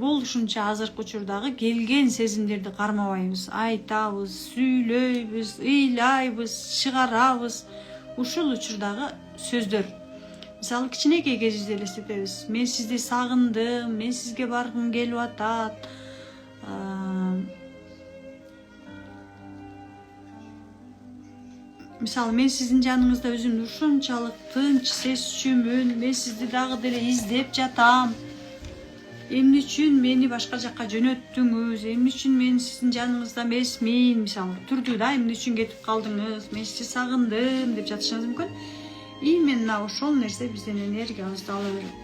[SPEAKER 1] Бул ушунча азыркы учурдагы келген сезимдерди кармабайбыз, айтабыз, сүйлөйбүз, ыйлайбыз, чыгарабыз. Ушул учурдагы сөздөр. Мисалы, кичинекей кезибизди элестетебиз. Мен сизди сагындым, мен сизге баргым келип атат. Мисалы, мен сиздин жаныңызда өзүмдү ушунчалык тынч сезчүмүн, мен сизди дагы деле издеп жатам. Эмне үчүн мени башка жакка жөнөттүңүз? Эмне үчүн мен сиздин жаныңызда эмесмин? Мисалы, турду да, эмне үчүн кетип калдыңыз? Мен сизди сагындым деп жатышыңыз мүмкүн. Именно ошол нерсе биздин энергиябызды ала берет.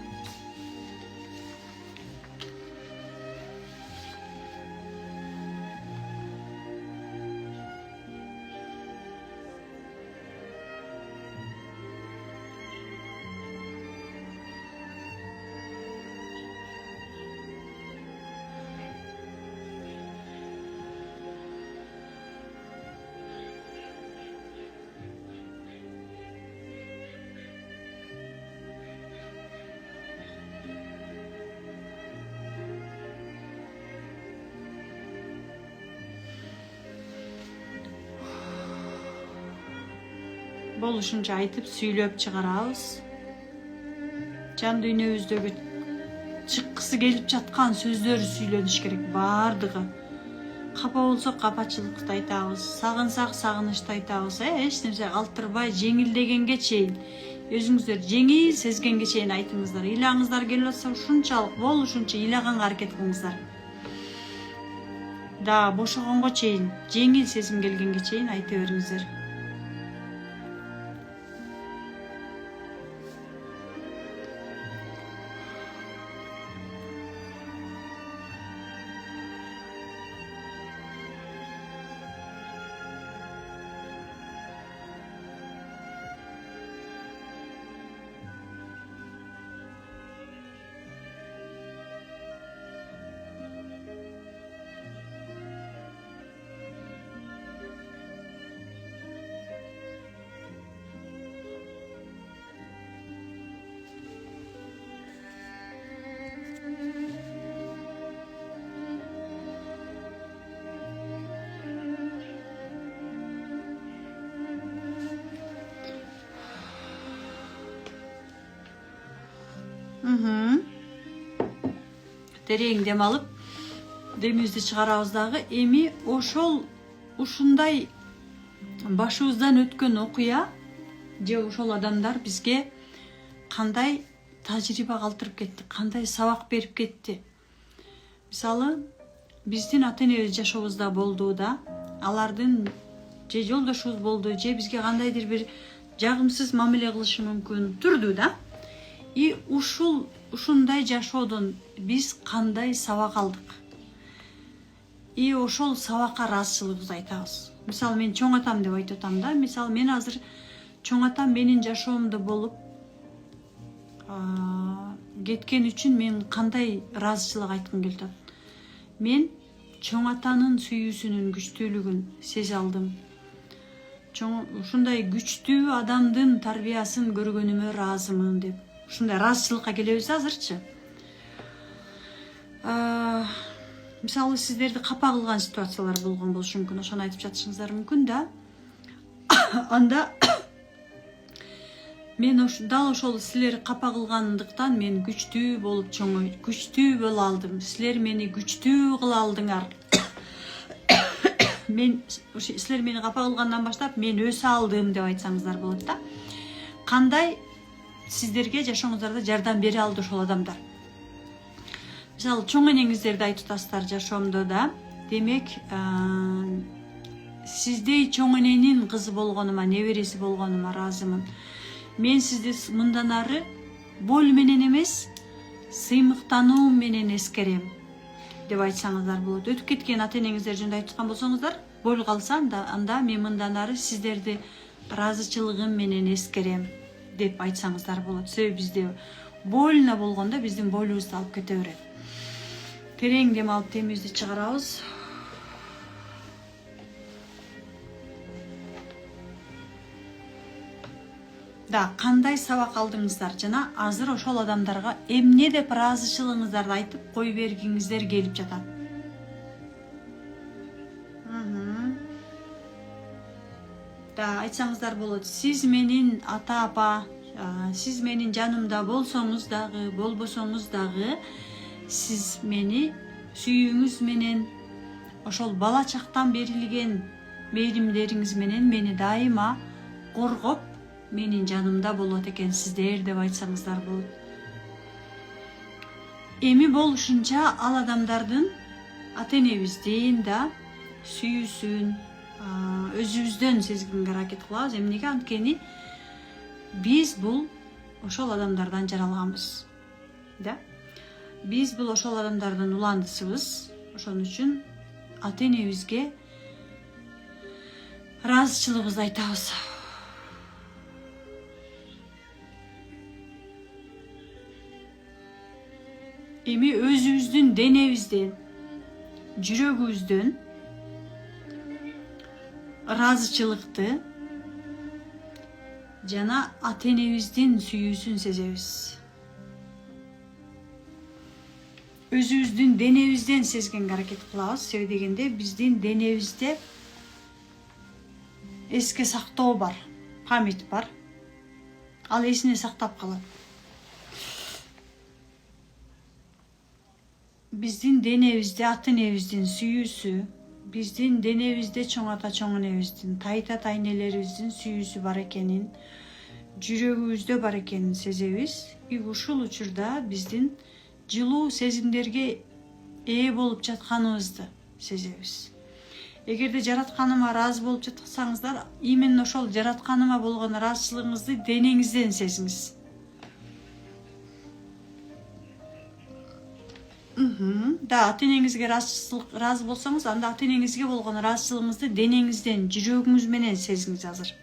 [SPEAKER 1] Болушунча айтып, сүйлөп чыгарабыз. Жан дүйнөбүздөгү чыккысы келип жаткан сөздөр сүйлөнүш керек, бардыгы. Капа болсок капачылыкты айтабыз, сагынсак сагынычты айтабыз, эч нерсе калтырбай, жеңилдегенге чейин, өзүңүздөр жеңил сезгенге чейин айтыңыздар. Ыйлаңыздар келип атса, ушунчалык болушунча ыйлаганга аракет кылыңыздар. Да бошогонго чейин, жеңил сезим келгенге чейин айта бериңиздер. Терең дем алып, демибизди чыгарабыз дагы. Эми ушундай башыбыздан өткөн окуя же ошол адамдар бизге кандай тажрыйба калтырып кетти, кандай сабак берип кетти. Мисалы, биздин ата-энебиз жашообузда болду да, алардын же жолдошубуз болду, же бизге кандайдыр бир жагымсыз мамиле кылышы мүмкүн, турду да. И ушундай жашоодон биз кандай сабак алдык? И ошол сабакка ыраазычылыгыбызды айтабыз. Мисалы, мен чоң атам деп айтып атам да. Мисалы, мен азыр чоң атам менин жашоомдо болуп кеткен үчүн мен кандай ыраазычылык айткым келип атат? Мен чоң атанын сүйүүсүнүн күчтүүлүгүн сезе алдым. Ушундай күчтүү адамдын тарбиясын көргөнүмө ыраазымын деп. Ушундай ыраазычылыкка келебиз азырчы. Мисалы, сиздерди капа кылган ситуациялар болгон болушу мүмкүн, ошону айтып жатышыңыздар мүмкүн да. Анда мен дал ошол силер капа кылгандыктан мен күчтүү болуп күчтүү боло алдым. Силер мени күчтүү кыла алдыңар. Мен силер мени капа кылгандан баштап мен өсө алдым деп айтсаңыздар болот да. Кандай сиздерге жашооңуздарда жардам бере алды ошол адамдар. Мисалы, чоң энеңиздерди айтып атасыздар жашоомдо да. Демек, сиздей чоң эненин кызы болгонума, небереси болгонума ыраазымын. Мен сизди мындан ары бол менен эмес, сыймыктануу менен эскерем деп айтсаңыздар болот. Өтүп кеткен ата энеңиздер жөнүндө айтып аткан болсоңуздар, бол калса анда мен мындан ары сиздерди ыраазычылыгым менен эскерем деп айтсаңыздар болот. Себеби бизде больно болгондо биздин болубузду алып кете берет. Терең дем алып темибизди чыгарабыз. Да, кандай сабак алдыңыздар жана азыр ошол адамдарга эмне деп ыраазычылыгыңыздарды айтып кой бергиңиздер келип жатат. Да, айтсаңыздар болот. Сиз менин ата-апа, сиз менин жанымда болсоңуз дагы, болбосоңуз дагы, сиз мени сүйүүңүз менен, ошол бала чактан берилген мээримдериңиз менен мени дайыма коргоп, менин жанымда болот экенсиздер деп айтсаңыздар болот. Эми болушунча ал адамдардын ата-энебиздин да сүйүүсүн өзүбүздөн сезгенге аракет кылабыз. Эмнеге? Анткени биз бул ошол адамдардан жаралганбыз. Да? Биз бул ошол адамдардын уландысыбыз. Ошон үчүн ата-энебизге ыраазычылыгыбызды айтабыз. Эми өзүбүздүн денебизден, жүрөгүбүздөн ыраазычылыкты жана ата-энебиздин сүйүүсүн сезебиз. Өзүбүздүн денебизден сезгенге аракет кылабыз. Себеби дегенде биздин денебизде эске сактоо бар, память бар. Ал эсине сактап калат. Биздин денебизде ата-энебиздин сүйүүсү, биздин денебизде чоң ата чоң энебиздин, тайта тайнелерибиздин сүйүүсү бар экенин, жүрөгүбүздө бар экенин сезебиз. И ушул учурда биздин жылуу сезимдерге ээ болуп жатканыбызды сезебиз. Эгерде жаратканыма ыраазы болуп жатсаңыздар, именно ошол жаратканыма болгон ыраазычылыгыңызды денеңизден сезиңиз. Да, ата-энеңизге ыраазы болсоңуз, анда ата-энеңизге болгон ыраазычылыгыңызды денеңизден, жүрөгүңүз менен сезиңиз азыр.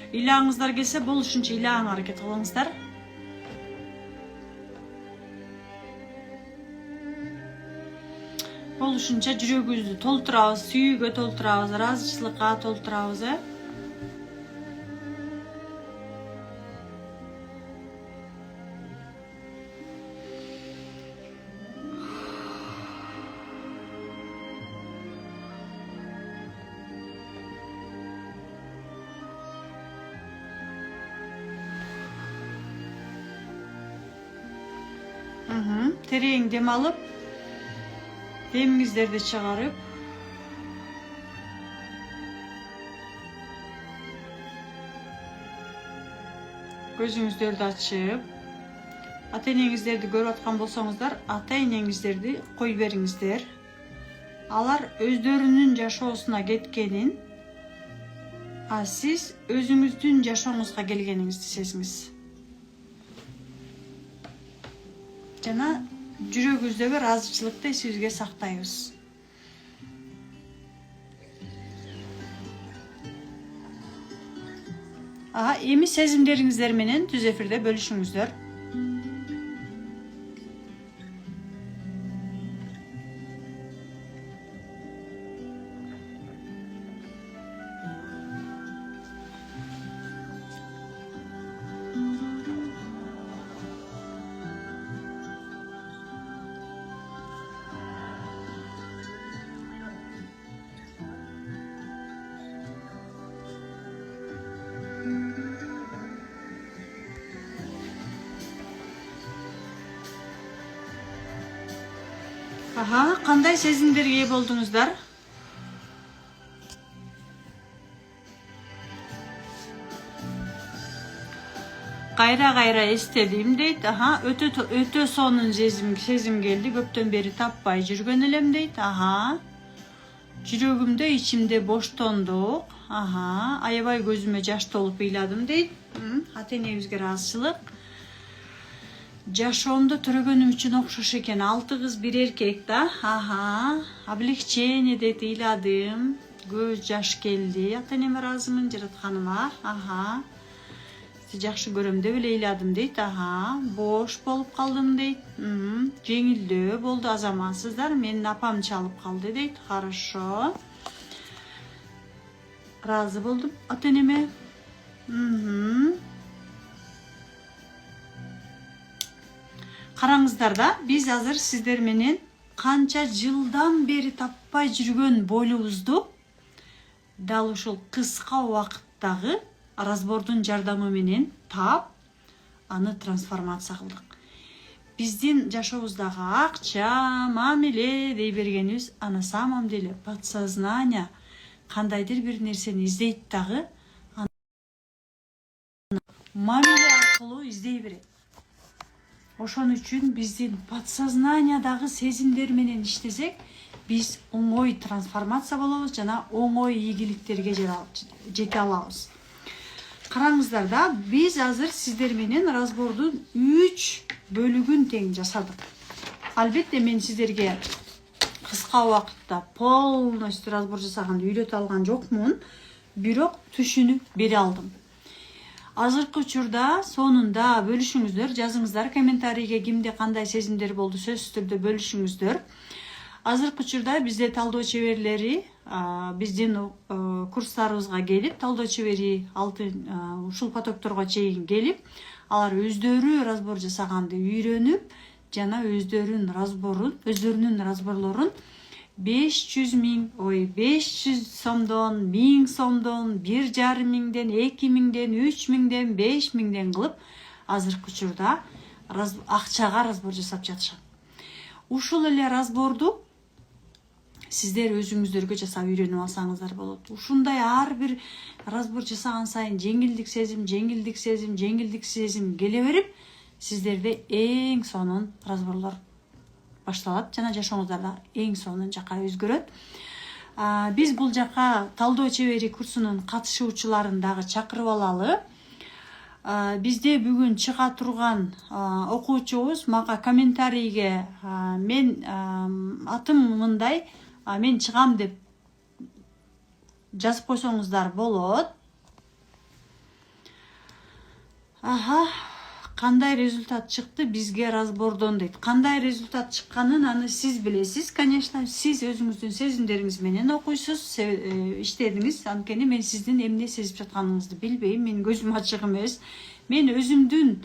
[SPEAKER 1] Ыйлаңыздар келсе, болушунча ыйлааңа аракет кылыңыздар. Болушунча жүрөгүбүздү толтурабыз, сүйүүгө толтурабыз, ыраазычылыкка толтурабыз. Tereyin dem alıp demingizlerdi çıkarıp gözüңүздөрдү ачып ата энеңиздерди көрүп аткан болсоңуздар ата энеңиздерди кой бериңиздер. Алар өздөрүнүн жашоосуна кеткенин, сиз өзүңүздүн жашооңузга келгениңизди сезиңиз. Жана жүрөгүңүздөгү ыраазычылыкты эсибизге сактайбыз. Эми сезимдериңиздер менен түз эфирде бөлүшүңүздөр. Кандай сезимдерге ээ болдуңуздар? Кайра эстедим дейт. Өтө сонун сезим келди. Көптөн бери таппай жүргөн элем дейт. Жүрөгүмдө ичимде боштондук. Аябай көзүмө жаш толуп ыйладым дейт. Ата энебизге ыраазычылык. Жашоомду төрөгөнүм үчүн окшош экен. 6 кыз 1 эркек да. Облегчение дейт, ыйладым. Көз жаш келди. Ата энеме ыраазымын жаратканыма. Жакшы көрөм деп эле ыйладым дейт. Бош болуп калдым дейт. Жеңилдөө болду, азаматсыздар. Менин апам чалып калды дейт. Хорошо. Ыраазы болдум ата энеме. Караңыздар да, биз азыр сиздер менен канча жылдан бери таппай жүргөн бойлубузду дал ушул кыска убакыттагы разбордун жардамы менен таап, аны трансформация кылдык. Биздин жашообуздагы акча, мамиле дей бергенибиз, на самом деле подсознание кандайдыр бир нерсени издейт дагы, мамиле аркылуу издей берет. Ошон үчүн биздин подсознаниядагы сезимдер менен иштесек, биз оңой трансформация болобуз жана оңой ийгиликтерге жете алабыз. Караңыздар да, биз азыр сиздер менен разбордун 3 бөлүгүн тең жасадык. Албетте мен сиздерге кыска убакытта полностью разбор жасаганды үйрөтө алган жокмун, бирок түшүнүп бере алдым. Азыркы учурда сонунда бөлүшүңүздөр, жазыңыздар комментарийге кимде кандай сезимдер болду, сөзсүз түрдө бөлүшүңүздөр. Азыркы учурда бизде талдоо чеберлери биздин курстарыбызга келип, талдоо чебери ушул потокторго чейин келип, алар өздөрү разбор жасаганды үйрөнүп, жана өздөрүнүн разборлорун 500 сомдон, 1000 сомдон, 1,5 миңден, 2 миңден, 3 миңден, 5 миңден кылып, азыркы учурда акчага разбор жасап жатышат. Ушул эле разборду сиздер өзүңүздөргө жасап үйрөнүп алсаңыздар болот. Ушундай ар бир разбор жасаган сайын жеңилдик сезим келе берип, сиздерде эң сонун разборлор башталат жана жашооңуздарда эң сонун жака өзгөрөт. Биз бул жака талдоо чебери курсунун катышуучуларын дагы чакырып алалы. Бизде бүгүн чыга турган окуучубуз мага комментарийге мен атым мындай, мен чыгам деп жазып койсоңуздар болот. Кандай результат чыкты бизге разбордон дейт. Кандай результат чыкканын аны сиз билесиз. Конечно, сиз өзүңүздүн сезимдериңиз менен окуйсуз, иштедиңиз. Анткени мен сиздин эмне сезип жатканыңызды билбейм. Менин көзүм ачык эмес. Мен өзүмдүн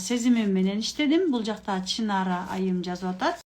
[SPEAKER 1] сезимим менен иштедим. Бул жакта Чынара айым жазып атат.